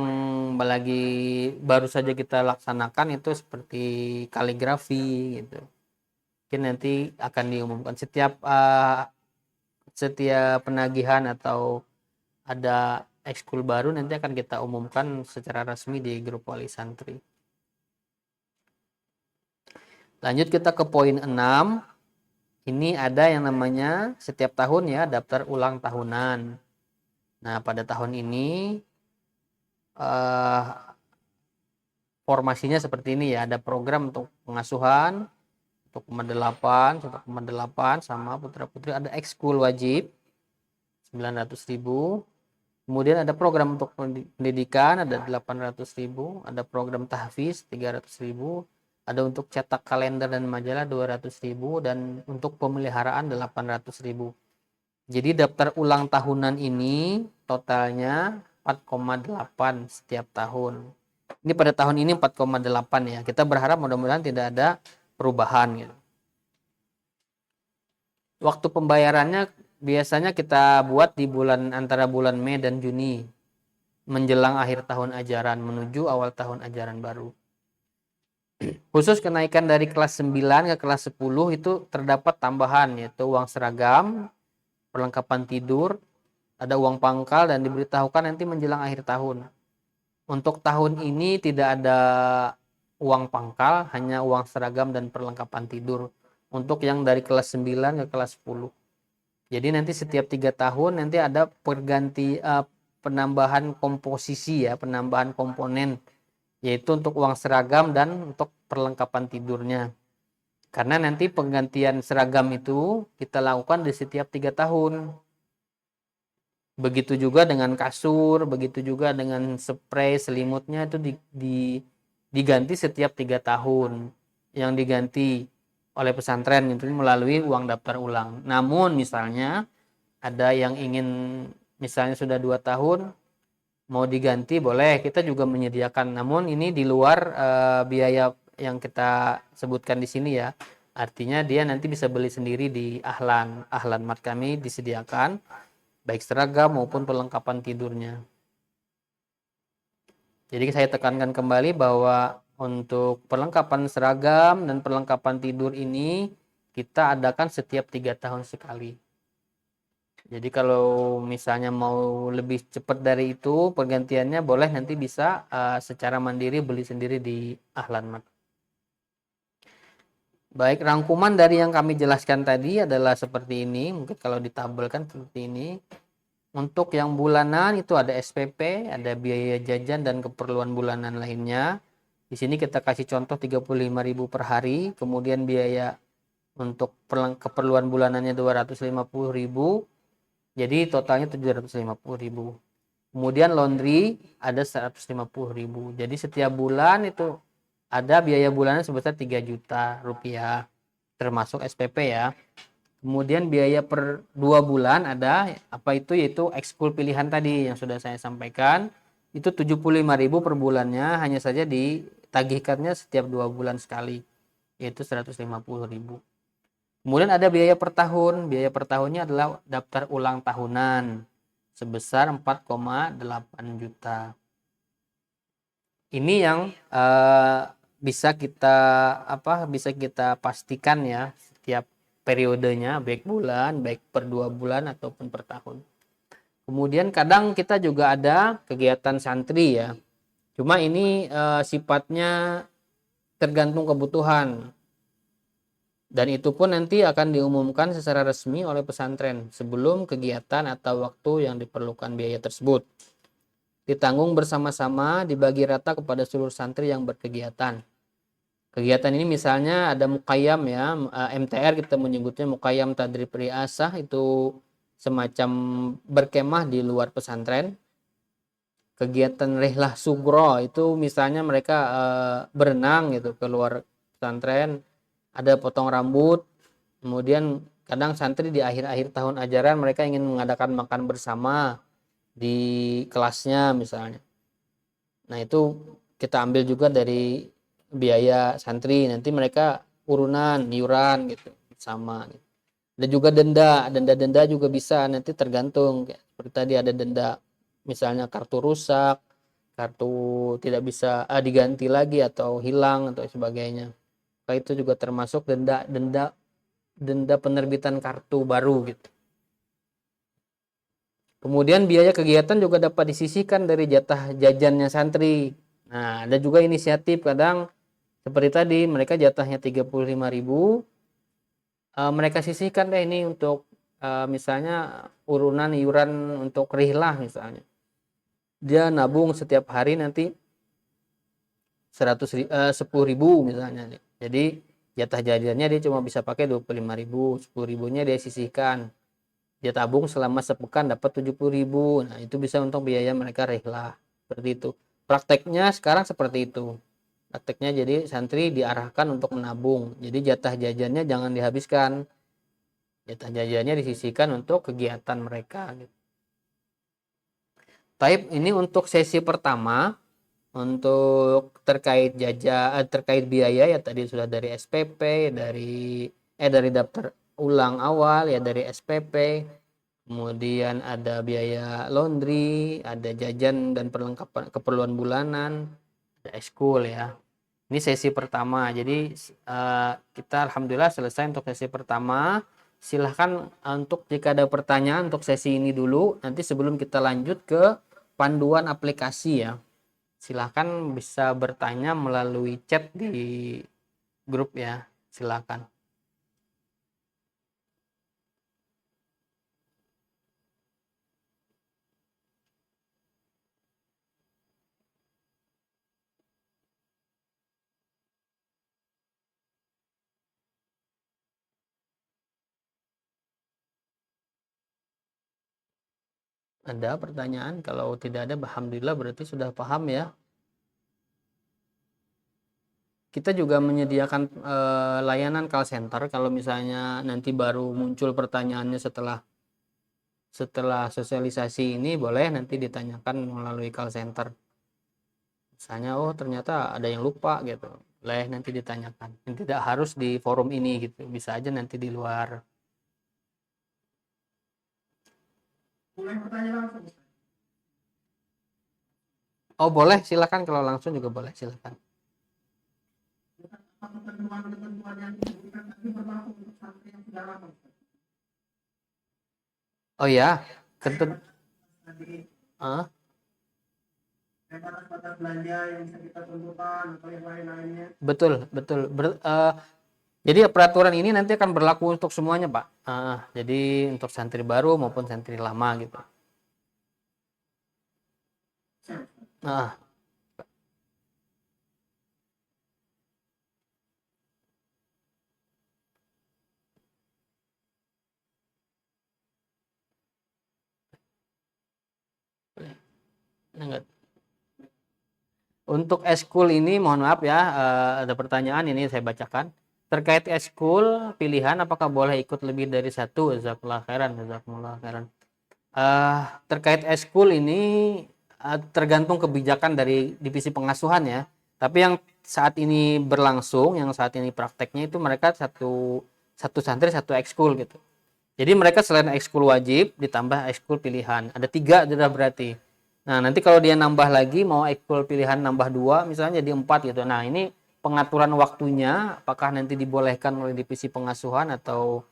lagi baru saja kita laksanakan itu seperti kaligrafi gitu. Mungkin nanti akan diumumkan setiap penagihan atau ada ekskul baru nanti akan kita umumkan secara resmi di grup wali santri. Lanjut kita ke poin 6. Ini ada yang namanya setiap tahun ya daftar ulang tahunan. Nah, pada tahun ini formasinya seperti ini ya, ada program untuk pengasuhan, untuk Pema 8 sama putra-putri, ada ekskul wajib 900.000. Kemudian ada program untuk pendidikan ada 800.000, ada program tahfiz 300.000, ada untuk cetak kalender dan majalah 200.000 dan untuk pemeliharaan 800.000. Jadi daftar ulang tahunan ini totalnya 4,8 setiap tahun. Ini pada tahun ini 4,8 ya. Kita berharap mudah-mudahan tidak ada perubahan gitu. Waktu pembayarannya biasanya kita buat di antara bulan Mei dan Juni, menjelang akhir tahun ajaran menuju awal tahun ajaran baru. Khusus kenaikan dari kelas 9 ke kelas 10 itu terdapat tambahan, yaitu uang seragam, perlengkapan tidur, ada uang pangkal, dan diberitahukan nanti menjelang akhir tahun. Untuk tahun ini tidak ada uang pangkal, hanya uang seragam dan perlengkapan tidur untuk yang dari kelas 9 ke kelas 10. Jadi nanti setiap 3 tahun nanti ada penambahan komposisi ya, penambahan komponen, yaitu untuk uang seragam dan untuk perlengkapan tidurnya. Karena nanti penggantian seragam itu kita lakukan di setiap 3 tahun. Begitu juga dengan kasur, begitu juga dengan spray selimutnya itu diganti setiap 3 tahun. Yang diganti oleh pesantren itu melalui uang daftar ulang. Namun misalnya ada yang ingin misalnya sudah 2 tahun mau diganti, boleh, kita juga menyediakan. Namun ini di luar biaya yang kita sebutkan di sini ya. Artinya dia nanti bisa beli sendiri di Ahlan Mat kami disediakan baik seragam maupun perlengkapan tidurnya. Jadi saya tekankan kembali bahwa untuk perlengkapan seragam dan perlengkapan tidur ini kita adakan setiap 3 tahun sekali. Jadi kalau misalnya mau lebih cepat dari itu pergantiannya, boleh nanti bisa secara mandiri beli sendiri di Ahlan Mat. Baik, rangkuman dari yang kami jelaskan tadi adalah seperti ini. Mungkin kalau ditabelkan seperti ini. Untuk yang bulanan itu ada SPP, ada biaya jajan dan keperluan bulanan lainnya. Di sini kita kasih contoh 35.000 per hari, kemudian biaya untuk keperluan bulanannya 250.000. Jadi totalnya 750.000. Kemudian laundry ada 150.000. Jadi setiap bulan itu ada biaya bulanan sebesar 3 juta rupiah termasuk SPP ya. Kemudian biaya per 2 bulan ada apa itu, yaitu ekskul pilihan tadi yang sudah saya sampaikan. Itu 75.000 per bulannya, hanya saja ditagihkannya setiap 2 bulan sekali, yaitu 150.000. Kemudian ada biaya per tahun. Biaya per tahunnya adalah daftar ulang tahunan sebesar 4,8 juta. Ini yang bisa kita pastikan ya setiap periodenya, baik bulan, baik per 2 bulan ataupun per tahun. Kemudian kadang kita juga ada kegiatan santri ya. Cuma ini sifatnya tergantung kebutuhan. Dan itu pun nanti akan diumumkan secara resmi oleh pesantren sebelum kegiatan atau waktu yang diperlukan biaya tersebut. Ditanggung bersama-sama, dibagi rata kepada seluruh santri yang berkegiatan. Kegiatan ini misalnya ada muqayyam ya, MTR kita menyebutnya muqayyam tadrib riasah, itu semacam berkemah di luar pesantren. Kegiatan rihlah sugro itu misalnya mereka berenang gitu keluar pesantren, ada potong rambut. Kemudian kadang santri di akhir-akhir tahun ajaran mereka ingin mengadakan makan bersama di kelasnya misalnya. Nah itu kita ambil juga dari biaya santri, nanti mereka urunan iuran gitu sama gitu. Ada juga denda juga bisa, nanti tergantung seperti tadi ada denda misalnya kartu rusak, kartu tidak bisa diganti lagi atau hilang atau sebagainya. Nah, itu juga termasuk denda penerbitan kartu baru gitu. Kemudian biaya kegiatan juga dapat disisihkan dari jatah jajannya santri. Nah, ada juga inisiatif kadang seperti tadi mereka jatahnya 35.000, mereka sisihkan deh ini untuk misalnya urunan iuran untuk rihlah misalnya. Dia nabung setiap hari nanti 10.000 misalnya. Jadi jatah jajannya dia cuma bisa pakai 25.000, 10.000-nya dia sisihkan. Dia tabung selama sepekan dapat 70.000. Nah, itu bisa untuk biaya mereka rihlah. Seperti itu. Prakteknya sekarang seperti itu. Prakteknya jadi santri diarahkan untuk menabung. Jadi jatah jajannya jangan dihabiskan. Jatah jajannya disisihkan untuk kegiatan mereka. Taib ini untuk sesi pertama Untuk terkait biaya ya tadi sudah dari SPP, dari daftar ulang awal ya dari SPP, kemudian ada biaya laundry, ada jajan dan perlengkapan keperluan bulanan, ada ekskul ya. Ini sesi pertama. Jadi kita alhamdulillah selesai untuk sesi pertama. Silahkan untuk jika ada pertanyaan untuk sesi ini dulu, nanti sebelum kita lanjut ke panduan aplikasi ya. Silahkan bisa bertanya melalui chat di grup ya. Silahkan. Ada pertanyaan? Kalau tidak ada, alhamdulillah berarti sudah paham ya. Kita juga menyediakan layanan call center kalau misalnya nanti baru muncul pertanyaannya setelah sosialisasi ini, boleh nanti ditanyakan melalui call center. Misalnya, oh ternyata ada yang lupa gitu, boleh nanti ditanyakan. Dan tidak harus di forum ini gitu, bisa aja nanti di luar. Boleh bertanya langsung? Oh boleh, silakan kalau langsung juga boleh, silakan. Ketentuan-ketentuan yang disebutkan tadi berlaku untuk santri yang sudah lama. Oh ya, ketentuan batas belanja yang bisa kita tentukan atau yang lain-lainnya. Betul, betul. Jadi peraturan ini nanti akan berlaku untuk semuanya, Pak. Jadi untuk santri baru maupun santri lama gitu. Nah, enggak. Untuk eskul ini mohon maaf ya, ada pertanyaan ini saya bacakan. Terkait eskul pilihan apakah boleh ikut lebih dari satu? Jazakallah khairan, jazakumullah khairan. Terkait eskul ini tergantung kebijakan dari divisi pengasuhan ya. Tapi yang saat ini berlangsung, yang saat ini prakteknya itu mereka satu santri satu ekskul gitu. Jadi mereka selain ekskul wajib ditambah ekskul pilihan. Ada 3 sudah berarti. Nah nanti kalau dia nambah lagi mau ekskul pilihan nambah 2 misalnya jadi 4 gitu. Nah ini pengaturan waktunya apakah nanti dibolehkan oleh divisi pengasuhan atau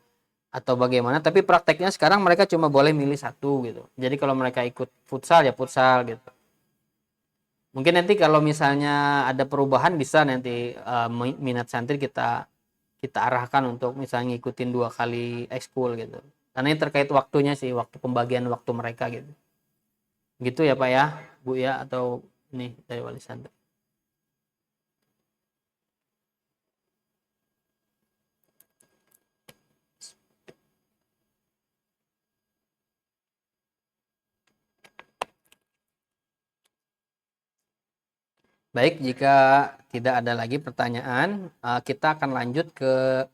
bagaimana, tapi prakteknya sekarang mereka cuma boleh milih satu gitu. Jadi kalau mereka ikut futsal ya futsal gitu. Mungkin nanti kalau misalnya ada perubahan bisa nanti minat santri kita arahkan untuk misalnya ngikutin 2 kali ekskul gitu. Karena ini terkait waktunya sih, waktu pembagian waktu mereka gitu. Gitu ya Pak ya, Bu ya, atau ini dari wali santri. Baik, jika tidak ada lagi pertanyaan, kita akan lanjut ke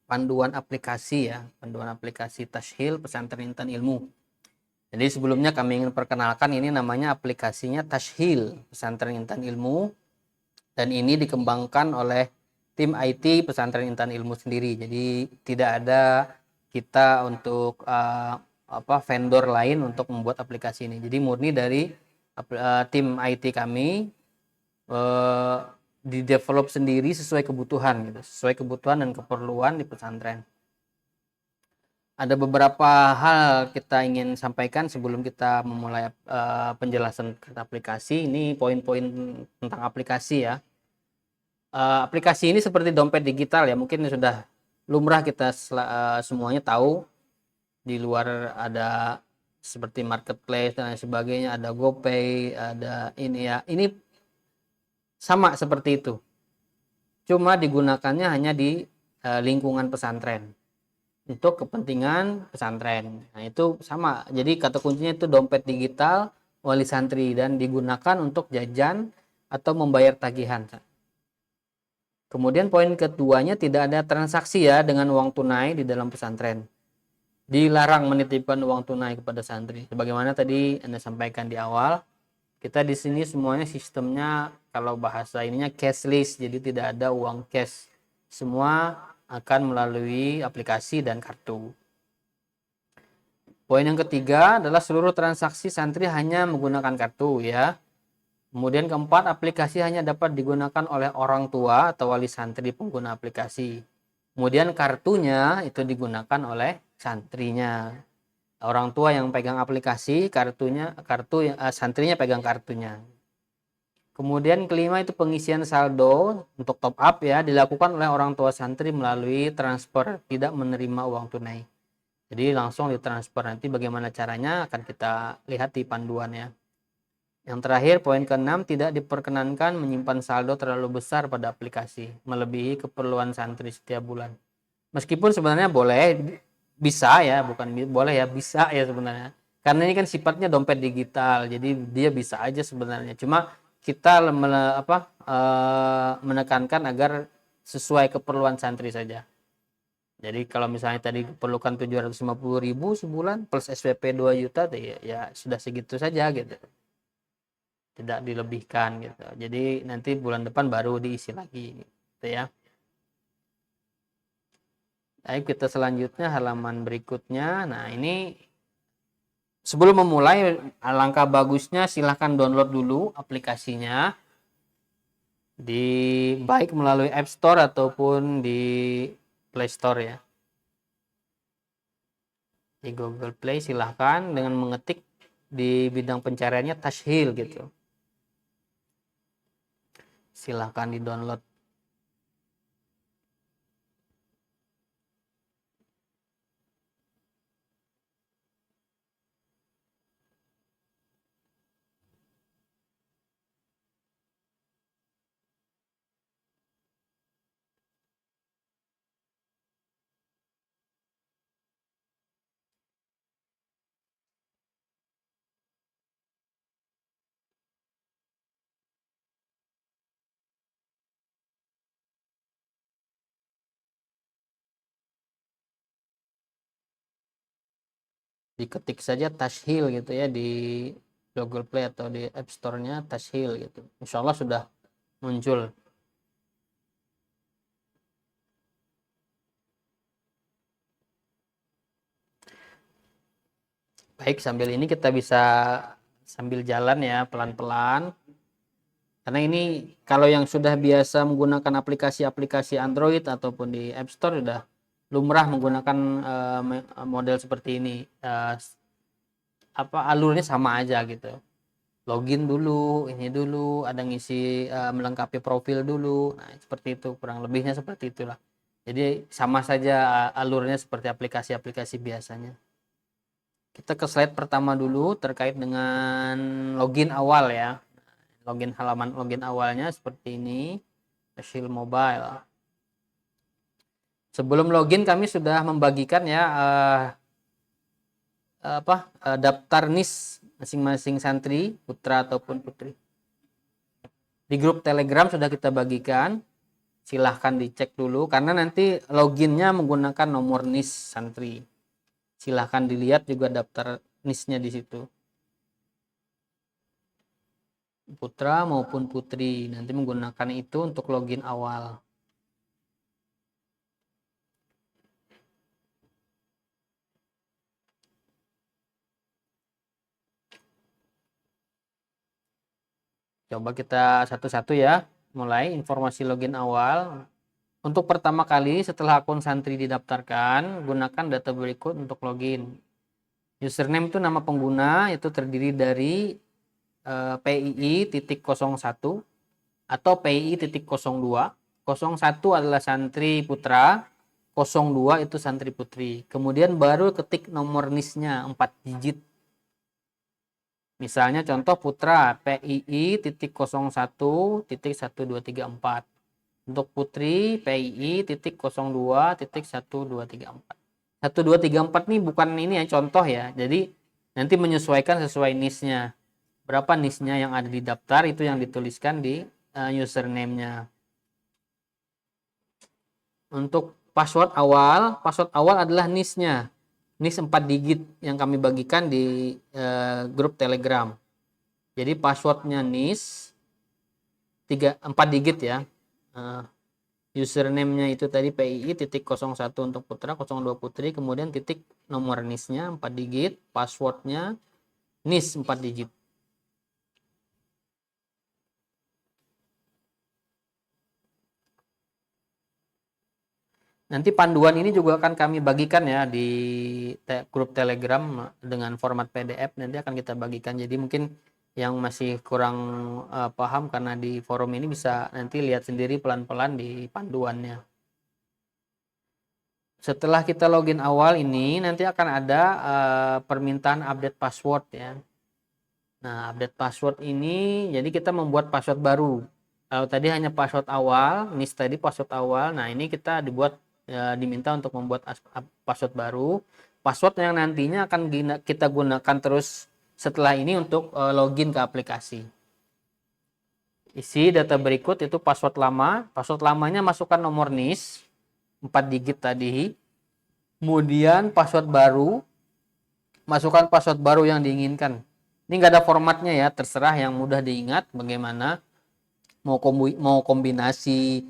panduan aplikasi ya, panduan aplikasi Tashil Pesantren Intan Ilmu. Jadi sebelumnya kami ingin perkenalkan ini namanya aplikasinya Tashil Pesantren Intan Ilmu dan ini dikembangkan oleh tim IT Pesantren Intan Ilmu sendiri. Jadi tidak ada kita untuk vendor lain untuk membuat aplikasi ini. Jadi murni dari tim IT kami di-develop sendiri sesuai kebutuhan gitu, sesuai kebutuhan dan keperluan di pesantren. Ada beberapa hal kita ingin sampaikan sebelum kita memulai penjelasan aplikasi. Ini poin-poin tentang aplikasi ya. Aplikasi ini seperti dompet digital ya, mungkin sudah lumrah kita semuanya tahu. Di luar ada seperti marketplace dan lain sebagainya, ada GoPay, ada ini ya. Ini sama seperti itu. Cuma digunakannya hanya di lingkungan pesantren untuk kepentingan pesantren. Nah, itu sama. Jadi kata kuncinya itu dompet digital wali santri dan digunakan untuk jajan atau membayar tagihan. Kemudian poin keduanya tidak ada transaksi ya dengan uang tunai di dalam pesantren. Dilarang menitipkan uang tunai kepada santri. Sebagaimana tadi Anda sampaikan di awal, Kita di sini semuanya sistemnya kalau bahasa ininya cashless, jadi tidak ada uang cash. Semua akan melalui aplikasi dan kartu. Poin yang ketiga adalah seluruh transaksi santri hanya menggunakan kartu ya. Kemudian keempat, aplikasi hanya dapat digunakan oleh orang tua atau wali santri pengguna aplikasi. Kemudian kartunya itu digunakan oleh santrinya. Orang tua yang pegang aplikasi, santrinya pegang kartunya. Kemudian kelima itu pengisian saldo untuk top up ya dilakukan oleh orang tua santri melalui transfer, tidak menerima uang tunai. Jadi langsung ditransfer. Nanti bagaimana caranya akan kita lihat di panduannya. Yang terakhir, poin ke-6, tidak diperkenankan menyimpan saldo terlalu besar pada aplikasi, melebihi keperluan santri setiap bulan. Meskipun sebenarnya boleh, bisa ya, bukan boleh ya, bisa ya sebenarnya. Karena ini kan sifatnya dompet digital, jadi dia bisa aja sebenarnya. Cuma kita menekankan agar sesuai keperluan santri saja. Jadi kalau misalnya tadi diperlukan 750.000 sebulan plus SPP 2 juta ya sudah segitu saja gitu. Tidak dilebihkan gitu. Jadi nanti bulan depan baru diisi lagi gitu ya. Baik, kita selanjutnya halaman berikutnya. Nah, ini sebelum memulai alangkah bagusnya silahkan download dulu aplikasinya di baik melalui App Store ataupun di Play Store ya. Di Google Play silahkan dengan mengetik di bidang pencariannya Tashil gitu. Silahkan di download. Diketik saja Tashil gitu ya di Google Play atau di App Store-nya Tashil gitu. Insya Allah sudah muncul. Baik, sambil ini kita bisa sambil jalan ya pelan-pelan. Karena ini kalau yang sudah biasa menggunakan aplikasi-aplikasi Android ataupun di App Store sudah lumrah menggunakan model seperti ini. Alurnya sama aja gitu. Login dulu, ini dulu, ada ngisi melengkapi profil dulu. Nah, seperti itu, kurang lebihnya seperti itulah. Jadi sama saja alurnya seperti aplikasi-aplikasi biasanya. Kita ke slide pertama dulu terkait dengan login awal ya. Halaman login awalnya seperti ini. Tashil Mobile. Sebelum login kami sudah membagikan ya daftar NIS masing-masing santri, putra ataupun putri. Di grup Telegram sudah kita bagikan. Silahkan dicek dulu karena nanti loginnya menggunakan nomor NIS santri. Silahkan dilihat juga daftar NIS-nya di situ. Putra maupun putri nanti menggunakan itu untuk login awal. Coba kita satu-satu ya. Mulai informasi login awal. Untuk pertama kali setelah akun santri didaftarkan, gunakan data berikut untuk login. Username itu nama pengguna, itu terdiri dari PII.01 atau PII.02. 01 adalah santri putra, 02 itu santri putri. Kemudian baru ketik nomor NIS-nya 4 digit. Misalnya contoh putra PII.01.1234. Untuk putri PII.02.1234. 1234 nih bukan ini ya contoh ya. Jadi nanti menyesuaikan sesuai NIS-nya. Berapa NIS-nya yang ada di daftar itu yang dituliskan di username-nya. Untuk password awal adalah NIS-nya. NIS 4 digit yang kami bagikan di grup Telegram. Jadi passwordnya NIS 4 digit ya. Username-nya itu tadi PII titik 01 untuk putra, 02 putri, kemudian titik nomor NIS-nya 4 digit, passwordnya NIS 4 digit. Nanti panduan ini juga akan kami bagikan ya di grup Telegram dengan format PDF, nanti akan kita bagikan. Jadi mungkin yang masih kurang paham karena di forum ini bisa nanti lihat sendiri pelan-pelan di panduannya. Setelah kita login awal ini nanti akan ada permintaan update password ya. Nah, update password ini jadi kita membuat password baru. Kalau tadi hanya password awal, NIS tadi password awal. Nah, ini kita diminta untuk membuat password baru. Password yang nantinya akan kita gunakan terus setelah ini untuk login ke aplikasi. Isi data berikut itu password lama. Password lamanya masukkan nomor NIS 4 digit tadi. Kemudian password baru, masukkan password baru yang diinginkan. Ini nggak ada formatnya ya, terserah yang mudah diingat bagaimana. Mau kombinasi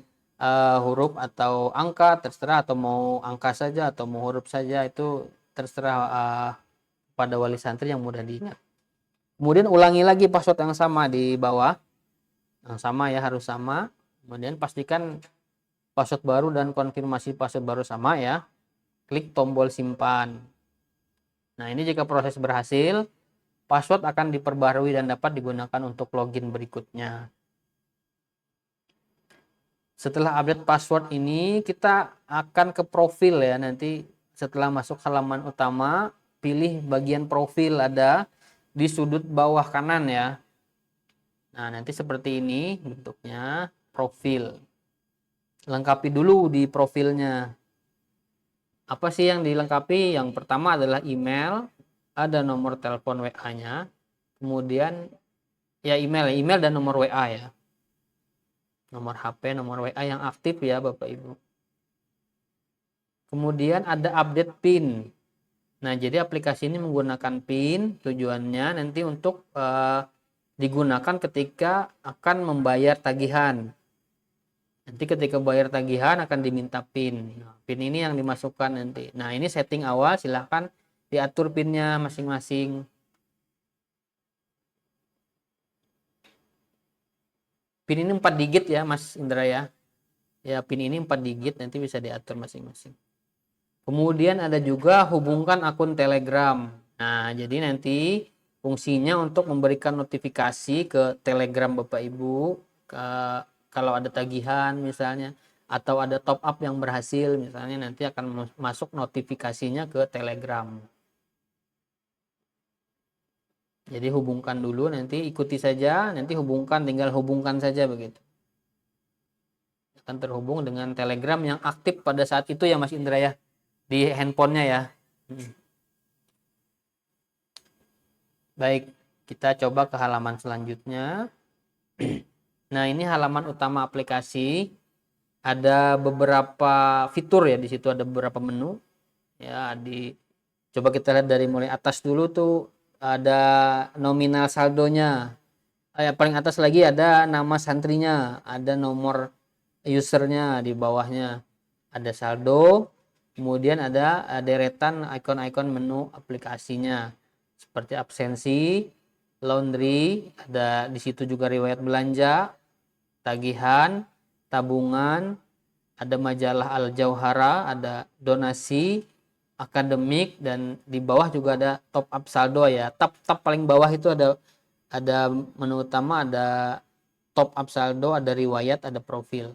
huruf atau angka terserah, atau mau angka saja atau mau huruf saja, itu terserah pada wali santri yang mudah diingat. Kemudian ulangi lagi password yang sama di bawah, yang sama ya, harus sama. Kemudian pastikan password baru dan konfirmasi password baru sama ya, klik tombol simpan. Nah, ini jika proses berhasil, password akan diperbarui dan dapat digunakan untuk login berikutnya. Setelah update password ini, kita akan ke profil ya. Nanti setelah masuk halaman utama, pilih bagian profil, ada di sudut bawah kanan ya. Nah, nanti seperti ini bentuknya, profil. Lengkapi dulu di profilnya. Apa sih yang dilengkapi? Yang pertama adalah email, ada nomor telepon WA-nya, kemudian ya email dan nomor WA ya. Nomor HP, nomor WA yang aktif ya Bapak Ibu. Kemudian ada update PIN. Nah, jadi aplikasi ini menggunakan PIN, tujuannya nanti untuk digunakan ketika akan membayar tagihan. Nanti ketika bayar tagihan akan diminta PIN. Nah, PIN ini yang dimasukkan nanti. Nah, ini setting awal, silahkan diatur PIN-nya masing-masing. PIN ini 4 digit ya Mas Indra ya. Ya, PIN ini 4 digit, nanti bisa diatur masing-masing. Kemudian ada juga hubungkan akun Telegram. Nah, jadi nanti fungsinya untuk memberikan notifikasi ke Telegram Bapak Ibu kalau ada tagihan misalnya, atau ada top up yang berhasil misalnya, nanti akan masuk notifikasinya ke Telegram. Jadi hubungkan dulu, nanti ikuti saja, nanti hubungkan, tinggal hubungkan saja begitu. Akan terhubung dengan Telegram yang aktif pada saat itu ya Mas Indra ya, di handphonenya ya. Baik, kita coba ke halaman selanjutnya. Nah, ini halaman utama aplikasi. Ada beberapa fitur ya, di situ ada beberapa menu. Ya, coba kita lihat dari mulai atas dulu tuh, ada nominal saldonya. Paling atas lagi ada nama santrinya, ada nomor usernya di bawahnya. Ada saldo, kemudian ada deretan ikon-ikon menu aplikasinya. Seperti absensi, laundry, ada di situ juga riwayat belanja, tagihan, tabungan, ada majalah Al Jauhara, ada donasi, akademik, dan di bawah juga ada top up saldo ya. Tab paling bawah itu ada menu utama, ada top up saldo, ada riwayat, ada profil.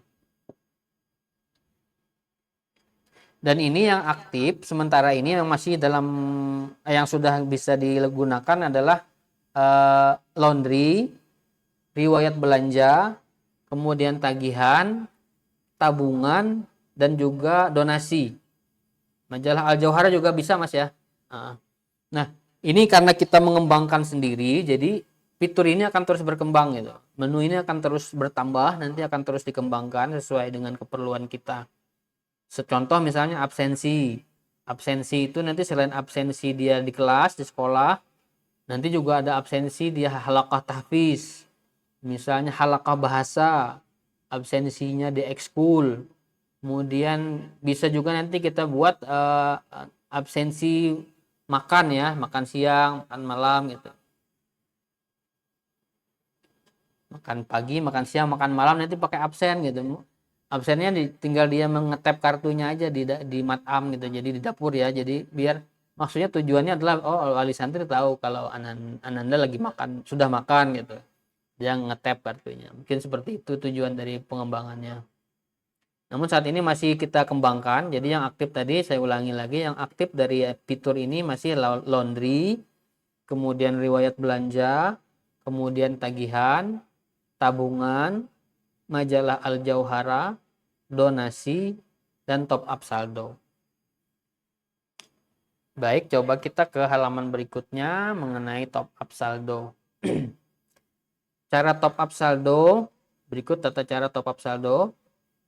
Dan ini yang aktif sementara ini yang masih dalam yang sudah bisa digunakan adalah laundry, riwayat belanja, kemudian tagihan, tabungan, dan juga donasi. Majalah Al Jauhara juga bisa Mas ya. Nah, ini karena kita mengembangkan sendiri, jadi fitur ini akan terus berkembang gitu. Menu ini akan terus bertambah, nanti akan terus dikembangkan sesuai dengan keperluan kita. Secontoh misalnya absensi. Absensi itu nanti selain absensi dia di kelas, di sekolah, Nanti juga ada absensi di halaqah tahfiz. Misalnya halaqah bahasa, absensinya di ekskul. Kemudian bisa juga nanti kita buat absensi makan ya, makan siang, makan malam gitu. Makan pagi, makan siang, makan malam nanti pakai absen gitu. Absennya tinggal dia mengetap kartunya aja di matam gitu. Jadi di dapur ya. Jadi biar maksudnya tujuannya adalah wali santri tahu kalau Ananda lagi makan, sudah makan gitu. Dia ngetap kartunya. Mungkin seperti itu tujuan dari pengembangannya. Namun saat ini masih kita kembangkan. Jadi yang aktif tadi saya ulangi lagi, yang aktif dari fitur ini masih laundry, kemudian riwayat belanja, kemudian tagihan, tabungan, majalah Al-Jauhara, donasi, dan top up saldo. Baik, coba kita ke halaman berikutnya mengenai top up saldo. Cara top up saldo, berikut tata cara top up saldo.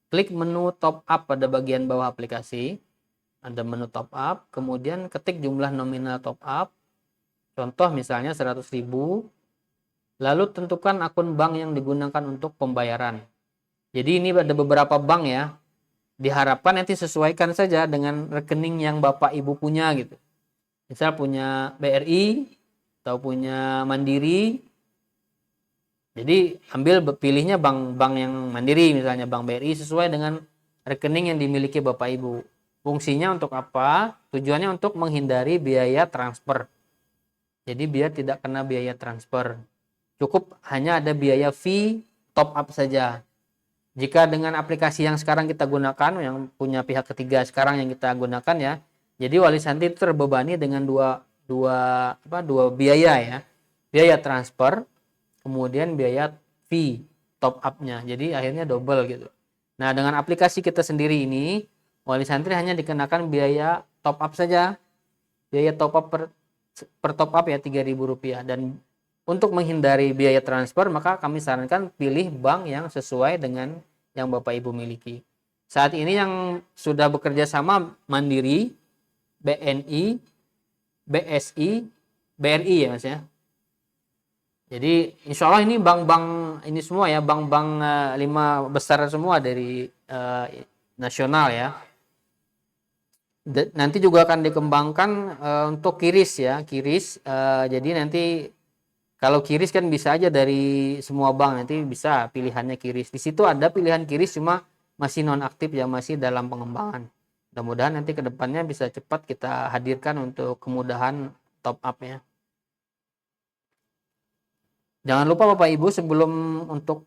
Klik menu top up pada bagian bawah aplikasi. Ada menu top up, kemudian ketik jumlah nominal top up. Contoh misalnya 100.000. Lalu tentukan akun bank yang digunakan untuk pembayaran. Jadi ini ada beberapa bank ya. Diharapkan nanti sesuaikan saja dengan rekening yang Bapak Ibu punya gitu. Misal punya BRI atau punya Mandiri. Jadi pilihnya bank yang Mandiri, misalnya bank BRI sesuai dengan rekening yang dimiliki Bapak Ibu. Fungsinya untuk apa? Tujuannya untuk menghindari biaya transfer. Jadi biar tidak kena biaya transfer. Cukup hanya ada biaya fee top up saja. Jika dengan aplikasi yang sekarang kita gunakan, yang punya pihak ketiga sekarang yang kita gunakan ya, jadi wali santri itu terbebani dengan dua biaya ya, biaya transfer, kemudian biaya fee top up-nya. Jadi akhirnya double gitu. Nah dengan aplikasi kita sendiri ini, wali santri hanya dikenakan biaya top up saja, biaya top up per top up ya Rp3.000, dan untuk menghindari biaya transfer maka kami sarankan pilih bank yang sesuai dengan yang Bapak Ibu miliki. Saat ini yang sudah bekerja sama Mandiri, BNI, BSI, BRI ya Mas ya. Jadi insya Allah ini bank-bank ini semua ya, bank-bank 5 besar semua dari nasional ya. Nanti juga akan dikembangkan untuk kiris ya, kiris. Jadi nanti kalau kiris kan bisa aja dari semua bank, nanti bisa pilihannya kiris. Di situ ada pilihan kiris cuma masih nonaktif ya, masih dalam pengembangan. Mudah-mudahan nanti ke depannya bisa cepat kita hadirkan untuk kemudahan top up ya. Jangan lupa Bapak Ibu sebelum untuk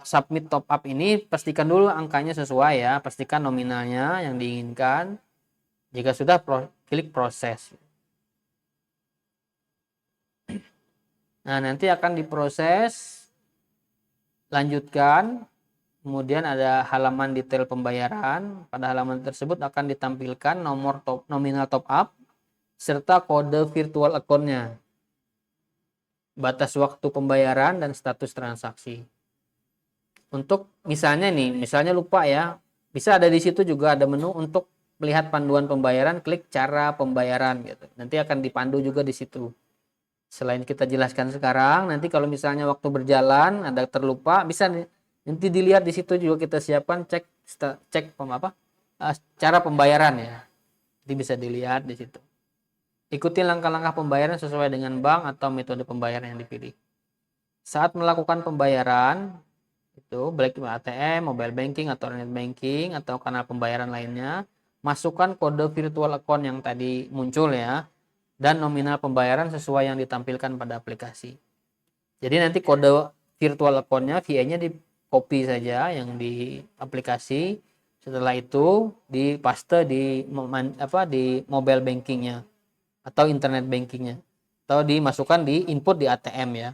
submit top up ini pastikan dulu angkanya sesuai ya, pastikan nominalnya yang diinginkan. Jika sudah klik proses. Nah, nanti akan diproses, lanjutkan, kemudian ada halaman detail pembayaran. Pada halaman tersebut akan ditampilkan nomor nominal top up, serta kode virtual account-nya, batas waktu pembayaran, dan status transaksi. Untuk misalnya lupa ya, bisa ada di situ juga ada menu untuk melihat panduan pembayaran, klik cara pembayaran gitu. Nanti akan dipandu juga di situ. Selain kita jelaskan sekarang, nanti kalau misalnya waktu berjalan ada terlupa, bisa nanti dilihat di situ juga kita siapkan cara pembayaran ya. Jadi bisa dilihat di situ. Ikuti langkah-langkah pembayaran sesuai dengan bank atau metode pembayaran yang dipilih. Saat melakukan pembayaran itu baik ATM, mobile banking atau internet banking atau kanal pembayaran lainnya, masukkan kode virtual account yang tadi muncul ya, dan nominal pembayaran sesuai yang ditampilkan pada aplikasi. Jadi nanti kode virtual account-nya, VA-nya di copy saja yang di aplikasi. Setelah itu dipaste di mobile banking-nya atau internet banking-nya, atau dimasukkan di input di ATM ya.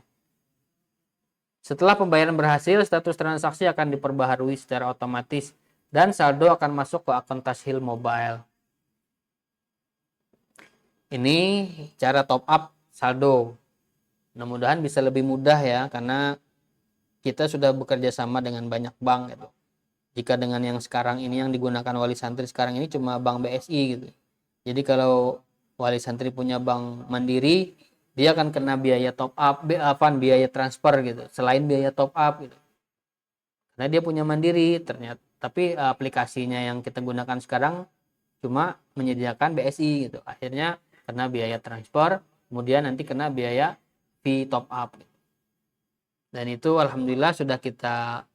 Setelah pembayaran berhasil, status transaksi akan diperbaharui secara otomatis dan saldo akan masuk ke akun Tashil Mobile. Ini cara top up saldo. Mudah-mudahan bisa lebih mudah ya, karena kita sudah bekerja sama dengan banyak bank gitu. Jika dengan yang sekarang ini yang digunakan wali santri sekarang ini cuma bank BSI gitu. Jadi kalau wali santri punya bank Mandiri, dia akan kena biaya top up, biaya transfer gitu, selain biaya top up gitu. Karena dia punya mandiri ternyata, tapi aplikasinya yang kita gunakan sekarang cuma menyediakan BSI gitu. Akhirnya kena biaya transfer, kemudian nanti kena biaya fee top up. Dan itu alhamdulillah sudah kita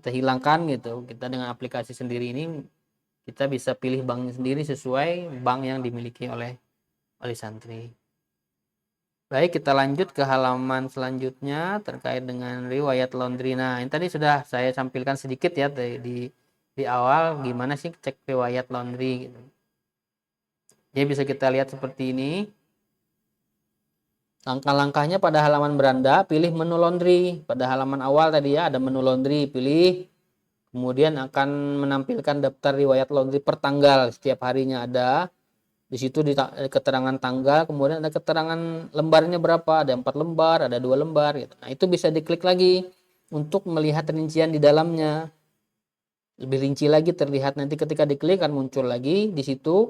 hilangkan gitu. Kita dengan aplikasi sendiri ini kita bisa pilih bank sendiri sesuai bank yang dimiliki oleh santri. Baik, kita lanjut ke halaman selanjutnya terkait dengan riwayat laundry. Nah, ini tadi sudah saya sampaikan sedikit ya di awal gimana sih cek riwayat laundry gitu. Jadi bisa kita lihat seperti ini. Langkah-langkahnya pada halaman beranda, pilih menu laundry. Pada halaman awal tadi ya ada menu laundry, pilih. Kemudian akan menampilkan daftar riwayat laundry per tanggal. Setiap harinya ada. Di situ di keterangan tanggal, kemudian ada keterangan lembarnya berapa, ada 4 lembar, ada 2 lembar gitu. Nah, itu bisa diklik lagi untuk melihat rincian di dalamnya. Lebih rinci lagi terlihat nanti ketika diklik akan muncul lagi di situ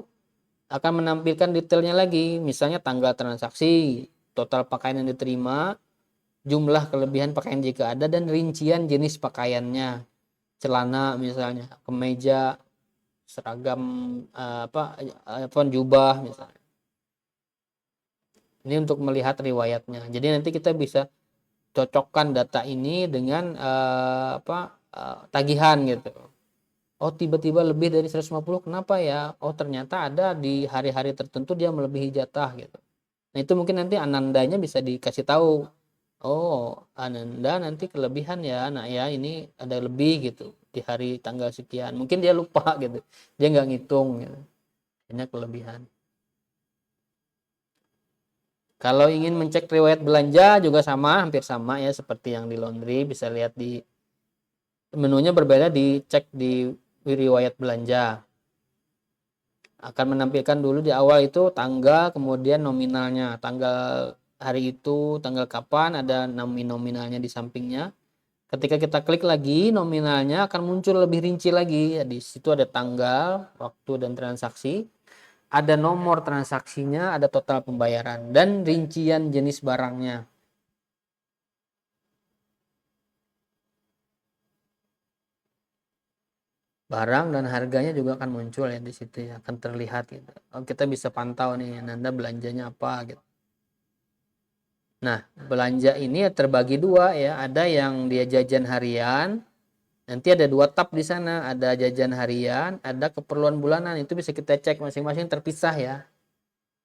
akan menampilkan detailnya lagi, misalnya tanggal transaksi, total pakaian yang diterima, jumlah kelebihan pakaian jika ada, dan rincian jenis pakaiannya. Celana misalnya, kemeja, seragam jubah misalnya. Ini untuk melihat riwayatnya. Jadi nanti kita bisa cocokkan data ini dengan tagihan gitu. Oh, tiba-tiba lebih dari 150, kenapa ya? Oh, ternyata ada di hari-hari tertentu dia melebihi jatah gitu. Nah, itu mungkin nanti anandanya bisa dikasih tahu. Oh, ananda nanti kelebihan ya, nah ya ini ada lebih gitu di hari tanggal sekian. Mungkin dia lupa gitu. Dia nggak ngitung gitu. Hanya kelebihan. Kalau ingin mencek riwayat belanja juga sama, hampir sama ya seperti yang di laundry. Bisa lihat di menunya berbeda, dicek di riwayat belanja. Akan menampilkan dulu di awal itu tanggal, kemudian nominalnya. Tanggal hari itu, tanggal kapan, ada nominalnya di sampingnya. Ketika kita klik lagi, nominalnya akan muncul lebih rinci lagi. Di situ ada tanggal, waktu, dan transaksi. Ada nomor transaksinya, ada total pembayaran, dan rincian jenis barangnya. Barang dan harganya juga akan muncul ya di situ ya, akan terlihat gitu. Oh, kita bisa pantau nih, Anda belanjanya apa gitu. Nah, belanja ini terbagi dua ya, ada yang dia jajan harian, nanti ada 2 tab di sana, ada jajan harian, ada keperluan bulanan, itu bisa kita cek masing-masing terpisah ya.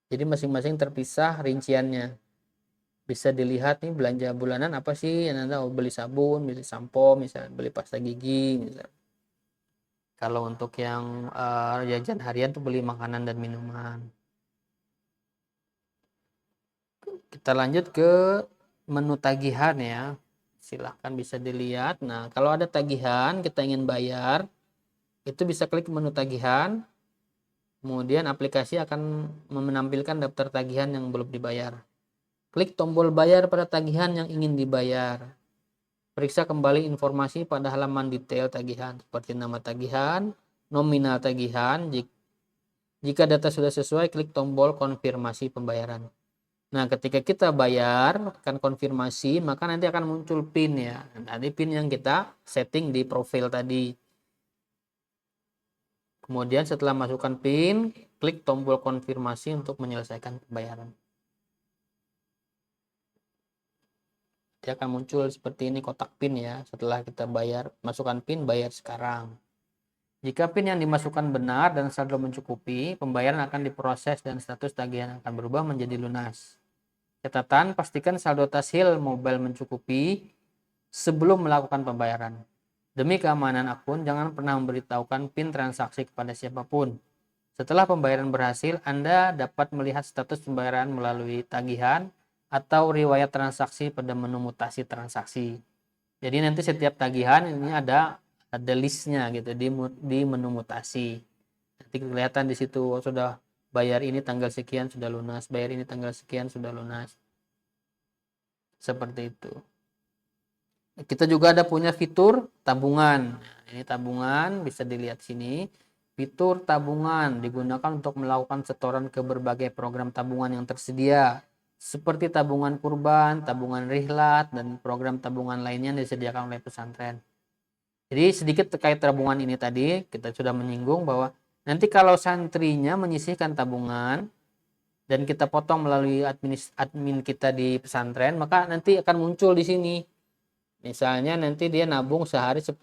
Jadi masing-masing terpisah rinciannya. Bisa dilihat nih belanja bulanan apa sih, yang Anda beli sabun, beli sampo, misalnya beli pasta gigi, misalnya. Kalau untuk yang jajan harian tuh beli makanan dan minuman. Kita lanjut ke menu tagihan ya. Silahkan bisa dilihat. Nah, kalau ada tagihan kita ingin bayar, itu bisa klik menu tagihan. Kemudian aplikasi akan menampilkan daftar tagihan yang belum dibayar. Klik tombol bayar pada tagihan yang ingin dibayar. Periksa kembali informasi pada halaman detail tagihan seperti nama tagihan, nominal tagihan. Jika data sudah sesuai, klik tombol konfirmasi pembayaran. Nah, ketika kita bayar, akan konfirmasi, maka nanti akan muncul PIN ya. Nanti PIN yang kita setting di profil tadi. Kemudian setelah masukkan PIN, klik tombol konfirmasi untuk menyelesaikan pembayaran. Dia akan muncul seperti ini kotak PIN ya. Setelah kita bayar, masukkan PIN, bayar sekarang. Jika PIN yang dimasukkan benar dan saldo mencukupi, pembayaran akan diproses dan status tagihan akan berubah menjadi lunas. Catatan, pastikan saldo tasil mobile mencukupi sebelum melakukan pembayaran. Demi keamanan akun, jangan pernah memberitahukan PIN transaksi kepada siapapun. Setelah pembayaran berhasil, Anda dapat melihat status pembayaran melalui tagihan atau riwayat transaksi pada menu mutasi transaksi. Jadi nanti setiap tagihan ini ada listnya gitu di menu mutasi. Nanti kelihatan di situ sudah bayar ini tanggal sekian sudah lunas, bayar ini tanggal sekian sudah lunas. Seperti itu. Kita juga ada punya fitur tabungan. Ini tabungan bisa dilihat sini. Fitur tabungan digunakan untuk melakukan setoran ke berbagai program tabungan yang tersedia. seperti tabungan kurban, tabungan rihlat, dan program tabungan lainnya yang disediakan oleh pesantren. Jadi sedikit terkait tabungan ini tadi, kita sudah menyinggung bahwa nanti kalau santrinya menyisihkan tabungan dan kita potong melalui admin kita di pesantren, maka nanti akan muncul di sini. Misalnya nanti dia nabung sehari 10.000,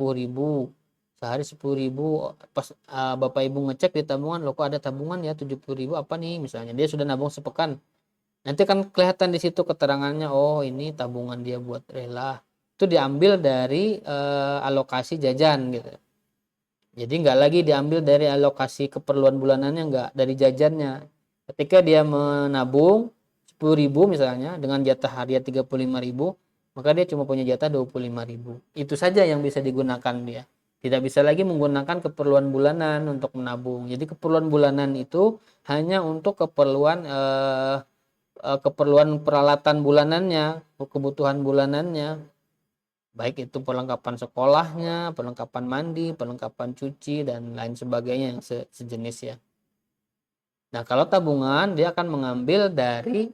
sehari 10.000, pas bapak ibu ngecek di tabungan, loh kok ada tabungan ya 70.000, apa nih, misalnya dia sudah nabung sepekan, nanti kan kelihatan di situ keterangannya, oh ini tabungan dia buat rela, itu diambil dari alokasi jajan gitu. Jadi nggak lagi diambil dari alokasi keperluan bulanannya, nggak, dari jajannya. Ketika dia menabung 10.000 misalnya dengan jatah harian 35.000, maka dia cuma punya jatah 25.000. Itu saja yang bisa digunakan dia. Tidak bisa lagi menggunakan keperluan bulanan untuk menabung. Jadi keperluan bulanan itu hanya untuk keperluan peralatan bulanannya, kebutuhan bulanannya. Baik itu perlengkapan sekolahnya, perlengkapan mandi, perlengkapan cuci, dan lain sebagainya yang sejenis ya. Nah, kalau tabungan dia akan mengambil dari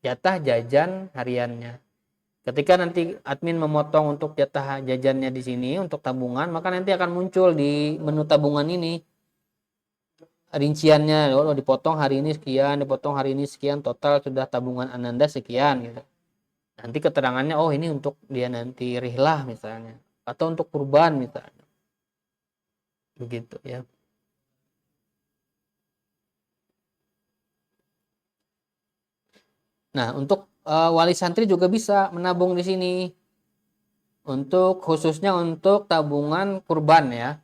jatah jajan hariannya. Ketika nanti admin memotong untuk jatah jajannya di sini untuk tabungan, maka nanti akan muncul di menu tabungan ini rinciannya, oh dipotong hari ini sekian, dipotong hari ini sekian, total sudah tabungan Ananda sekian gitu. Nanti keterangannya, oh ini untuk dia nanti rihlah misalnya, atau untuk kurban misalnya, begitu ya. Nah, untuk wali santri juga bisa menabung di sini, untuk khususnya untuk tabungan kurban ya.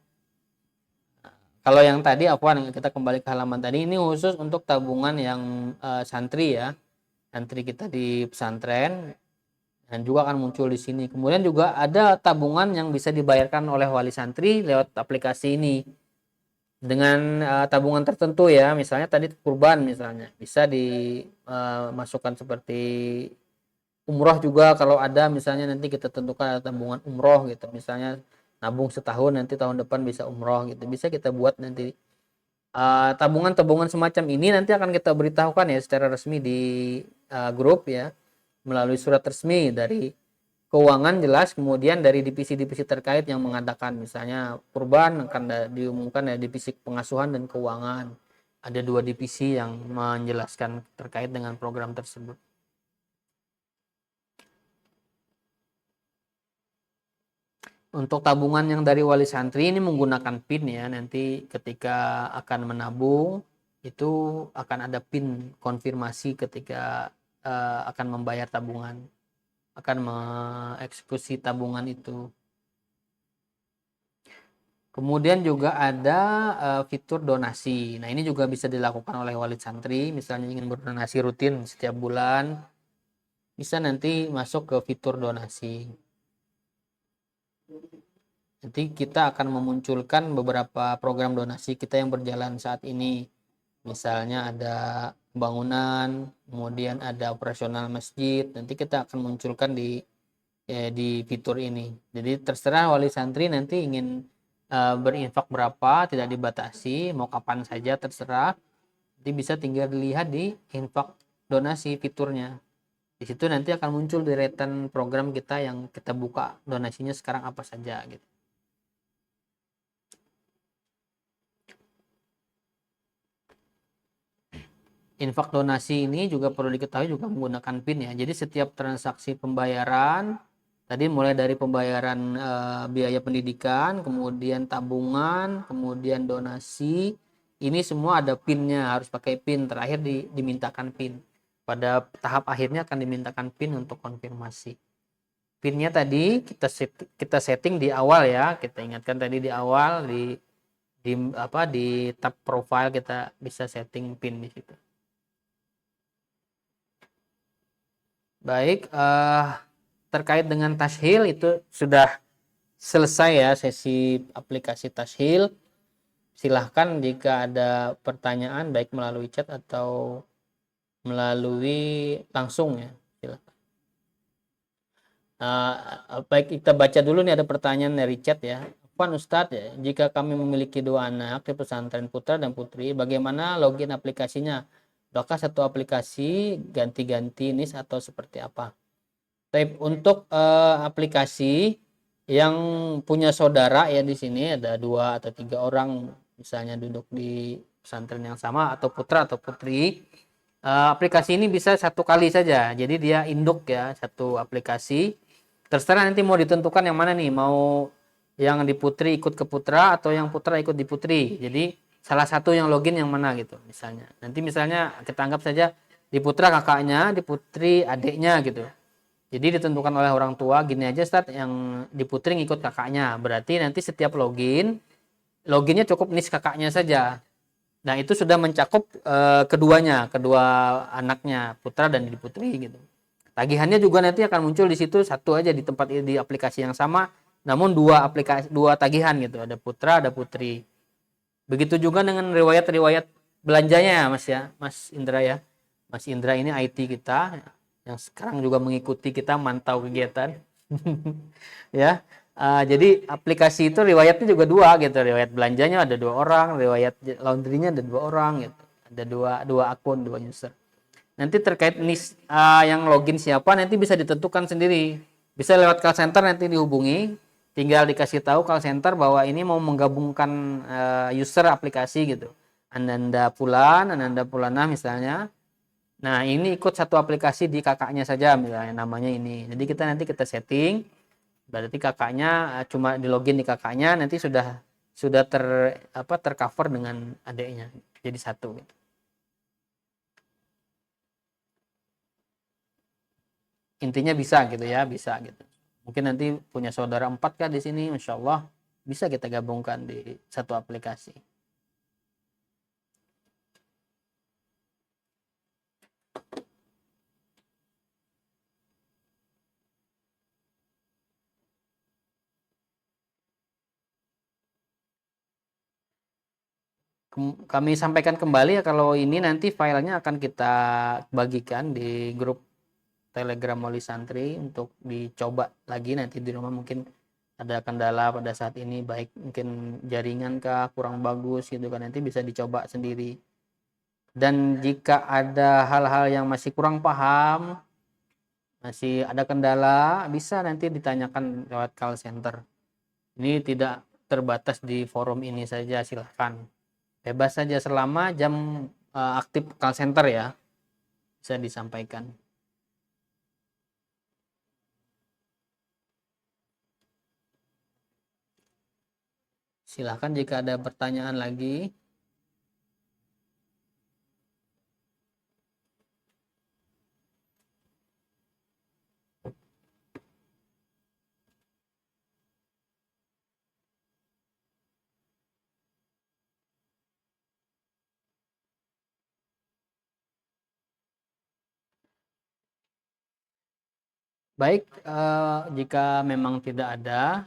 Kalau yang tadi kita kembali ke halaman tadi, ini khusus untuk tabungan yang santri ya, santri kita di pesantren, dan juga akan muncul di sini. Kemudian juga ada tabungan yang bisa dibayarkan oleh wali santri lewat aplikasi ini dengan tabungan tertentu ya. Misalnya tadi kurban misalnya bisa dimasukkan seperti umroh juga, kalau ada misalnya nanti kita tentukan ada tabungan umroh gitu. Misalnya nabung setahun, nanti tahun depan bisa umroh gitu. Bisa kita buat nanti tabungan-tabungan semacam ini nanti akan kita beritahukan ya secara resmi di grup ya, melalui surat resmi dari keuangan jelas, kemudian dari divisi-divisi terkait yang mengadakan. Misalnya kurban akan diumumkan dari divisi pengasuhan dan keuangan. Ada 2 divisi yang menjelaskan terkait dengan program tersebut. Untuk tabungan yang dari wali santri ini menggunakan PIN ya, nanti ketika akan menabung itu akan ada PIN konfirmasi ketika akan membayar tabungan, akan mengeksekusi tabungan itu. Kemudian juga ada fitur donasi. Nah, ini juga bisa dilakukan oleh wali santri, misalnya ingin berdonasi rutin setiap bulan, bisa nanti masuk ke fitur donasi. Nanti kita akan memunculkan beberapa program donasi kita yang berjalan saat ini. Misalnya ada pembangunan, kemudian ada operasional masjid. Nanti kita akan munculkan di fitur ini. Jadi terserah wali santri nanti ingin berinfak berapa, tidak dibatasi, mau kapan saja terserah. Nanti bisa tinggal dilihat di infak donasi fiturnya. Di situ nanti akan muncul deretan program kita yang kita buka donasinya sekarang apa saja gitu. Infak donasi ini juga perlu diketahui juga menggunakan PIN ya. Jadi setiap transaksi pembayaran, tadi mulai dari pembayaran biaya pendidikan, kemudian tabungan, kemudian donasi, ini semua ada PIN-nya, harus pakai PIN. Terakhir dimintakan PIN. Pada tahap akhirnya akan dimintakan PIN untuk konfirmasi. PIN-nya tadi kita setting di awal ya. Kita ingatkan tadi di awal di tab profile kita bisa setting PIN di situ. Baik, terkait dengan Tashil itu sudah selesai ya sesi aplikasi Tashil. Silahkan jika ada pertanyaan baik melalui chat atau melalui langsung ya, silahkan. Baik, kita baca dulu nih, ada pertanyaan dari chat ya. Afwan Ustadz ya, jika kami memiliki 2 anak di pesantren putra dan putri, bagaimana login aplikasinya? Apakah satu aplikasi ganti-ganti NIS atau seperti apa? Tapi untuk aplikasi yang punya saudara ya di sini ada 2 atau 3 orang misalnya duduk di pesantren yang sama atau putra atau putri, aplikasi ini bisa satu kali saja. Jadi dia induk ya satu aplikasi. Terserah nanti mau ditentukan yang mana nih, mau yang di putri ikut ke putra atau yang putra ikut di putri. Jadi salah satu yang login yang mana gitu misalnya. Nanti misalnya kita anggap saja di putra kakaknya, di putri adiknya gitu. Jadi ditentukan oleh orang tua, gini aja start yang di putri ngikut kakaknya. Berarti nanti setiap loginnya cukup NIS kakaknya saja. Nah, itu sudah mencakup keduanya, kedua anaknya, putra dan di putri gitu. Tagihannya juga nanti akan muncul di situ satu aja di tempat di aplikasi yang sama, namun dua tagihan gitu, ada putra, ada putri. Begitu juga dengan riwayat-riwayat belanjanya Mas ya, Mas Indra ya. Mas Indra ini IT kita yang sekarang juga mengikuti kita mantau kegiatan. Ya. Jadi aplikasi itu riwayatnya juga dua gitu. Riwayat belanjanya ada 2 orang, riwayat laundrynya ada 2 orang gitu. Ada dua akun, 2 user. Nanti terkait NIS yang login siapa nanti bisa ditentukan sendiri. Bisa lewat call center nanti dihubungi, tinggal dikasih tahu call center bahwa ini mau menggabungkan user aplikasi gitu. Ananda Pulan, Ananda Pulana misalnya. Nah, ini ikut satu aplikasi di kakaknya saja misalnya namanya ini. Jadi kita setting, berarti kakaknya cuma di login di kakaknya nanti sudah tercover dengan adiknya. Jadi satu gitu. Intinya bisa gitu ya, bisa gitu. Mungkin nanti punya saudara 4 kan di sini, insya Allah bisa kita gabungkan di satu aplikasi. Kami sampaikan kembali ya kalau ini nanti filenya akan kita bagikan di grup Telegram Wali Santri untuk dicoba lagi nanti di rumah. Mungkin ada kendala pada saat ini, baik mungkin jaringan kah kurang bagus gitu kan, nanti bisa dicoba sendiri. Dan jika ada hal-hal yang masih kurang paham, masih ada kendala, bisa nanti ditanyakan lewat call center. Ini tidak terbatas di forum ini saja, silahkan. Bebas saja selama jam aktif call center ya, bisa disampaikan. Silahkan jika ada pertanyaan lagi. Baik, jika memang tidak ada,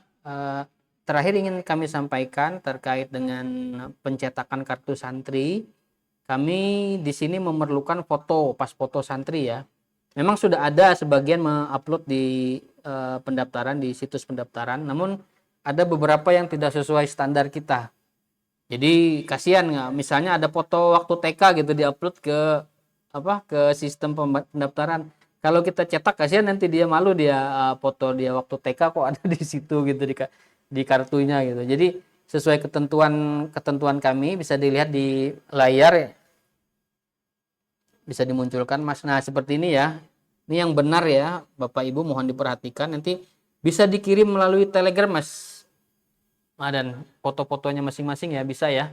terakhir ingin kami sampaikan terkait dengan pencetakan kartu santri. Kami di sini memerlukan foto, pas foto santri ya. Memang sudah ada sebagian mengupload di pendaftaran di situs pendaftaran, namun ada beberapa yang tidak sesuai standar kita. Jadi kasihan nggak, misalnya ada foto waktu TK gitu diupload ke sistem pendaftaran. Kalau kita cetak kasihan nanti dia malu, dia foto dia waktu TK kok ada di situ gitu di kartunya gitu. Jadi sesuai ketentuan ketentuan kami bisa dilihat di layar ya, bisa dimunculkan Mas. Nah, seperti ini ya. Ini yang benar ya, Bapak Ibu mohon diperhatikan. Nanti bisa dikirim melalui Telegram Mas. Dan foto-fotonya masing-masing ya bisa ya.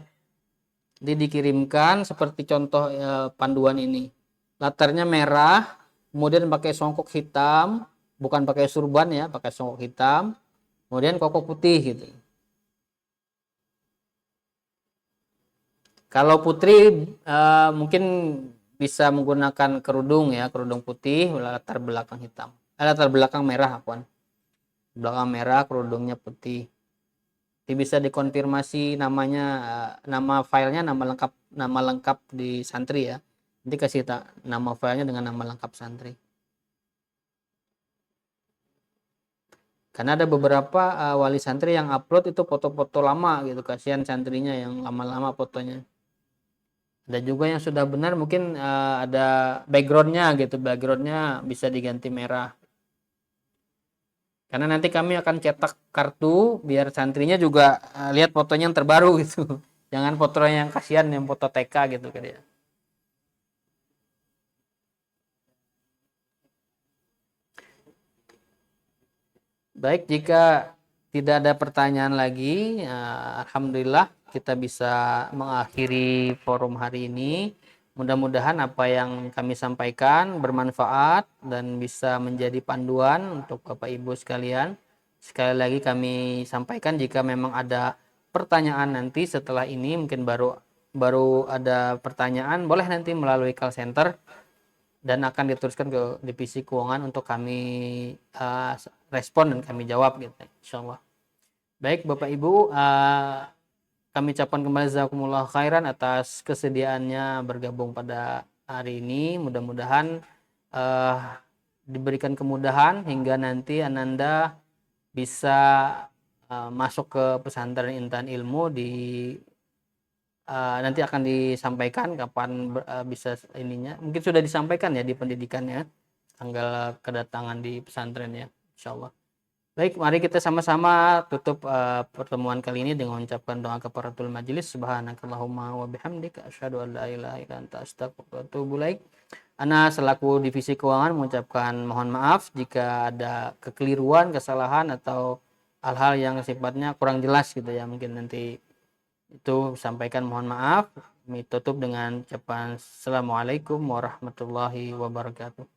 Jadi dikirimkan seperti contoh panduan ini. Latarnya merah, kemudian pakai songkok hitam, bukan pakai surban ya, pakai songkok hitam, kemudian koko putih gitu. Kalau putri mungkin bisa menggunakan kerudung ya, kerudung putih, latar belakang hitam. Latar belakang merah, akuan. Belakang merah, kerudungnya putih. Jadi bisa dikonfirmasi namanya, nama filenya, nama lengkap di santri ya. Nanti kasih nama filenya dengan nama lengkap santri. Karena ada beberapa wali santri yang upload itu foto-foto lama gitu, kasihan santrinya yang lama-lama fotonya. Ada juga yang sudah benar mungkin ada backgroundnya gitu, backgroundnya bisa diganti merah. Karena nanti kami akan cetak kartu biar santrinya juga lihat fotonya yang terbaru gitu. Jangan fotonya yang kasihan yang foto TK gitu kan ya. Baik, jika tidak ada pertanyaan lagi, alhamdulillah kita bisa mengakhiri forum hari ini. Mudah-mudahan apa yang kami sampaikan bermanfaat dan bisa menjadi panduan untuk Bapak Ibu sekalian. Sekali lagi kami sampaikan jika memang ada pertanyaan nanti setelah ini mungkin baru baru ada pertanyaan, boleh nanti melalui call center dan akan diteruskan ke divisi keuangan untuk kami respon dan kami jawab gitu, insyaallah. Baik Bapak Ibu, kami ucapkan kembali jazakumullah khairan atas kesediaannya bergabung pada hari ini. Mudah-mudahan diberikan kemudahan hingga nanti Ananda bisa masuk ke pesantren Intan Ilmu di nanti akan disampaikan kapan bisa ininya. Mungkin sudah disampaikan ya di pendidikannya tanggal kedatangan di pesantren ya, insyaallah. Baik, mari kita sama-sama tutup pertemuan kali ini dengan mengucapkan doa kafaratul majelis. Subhanakallahumma wa bihamdika asyhadu an la ilaha illa anta astaghfiruka wa atubu ilaik. Ana selaku divisi keuangan mengucapkan mohon maaf jika ada kekeliruan, kesalahan atau hal-hal yang sifatnya kurang jelas gitu ya. Mungkin nanti itu sampaikan mohon maaf. Kami tutup dengan ucapan Assalamualaikum warahmatullahi wabarakatuh.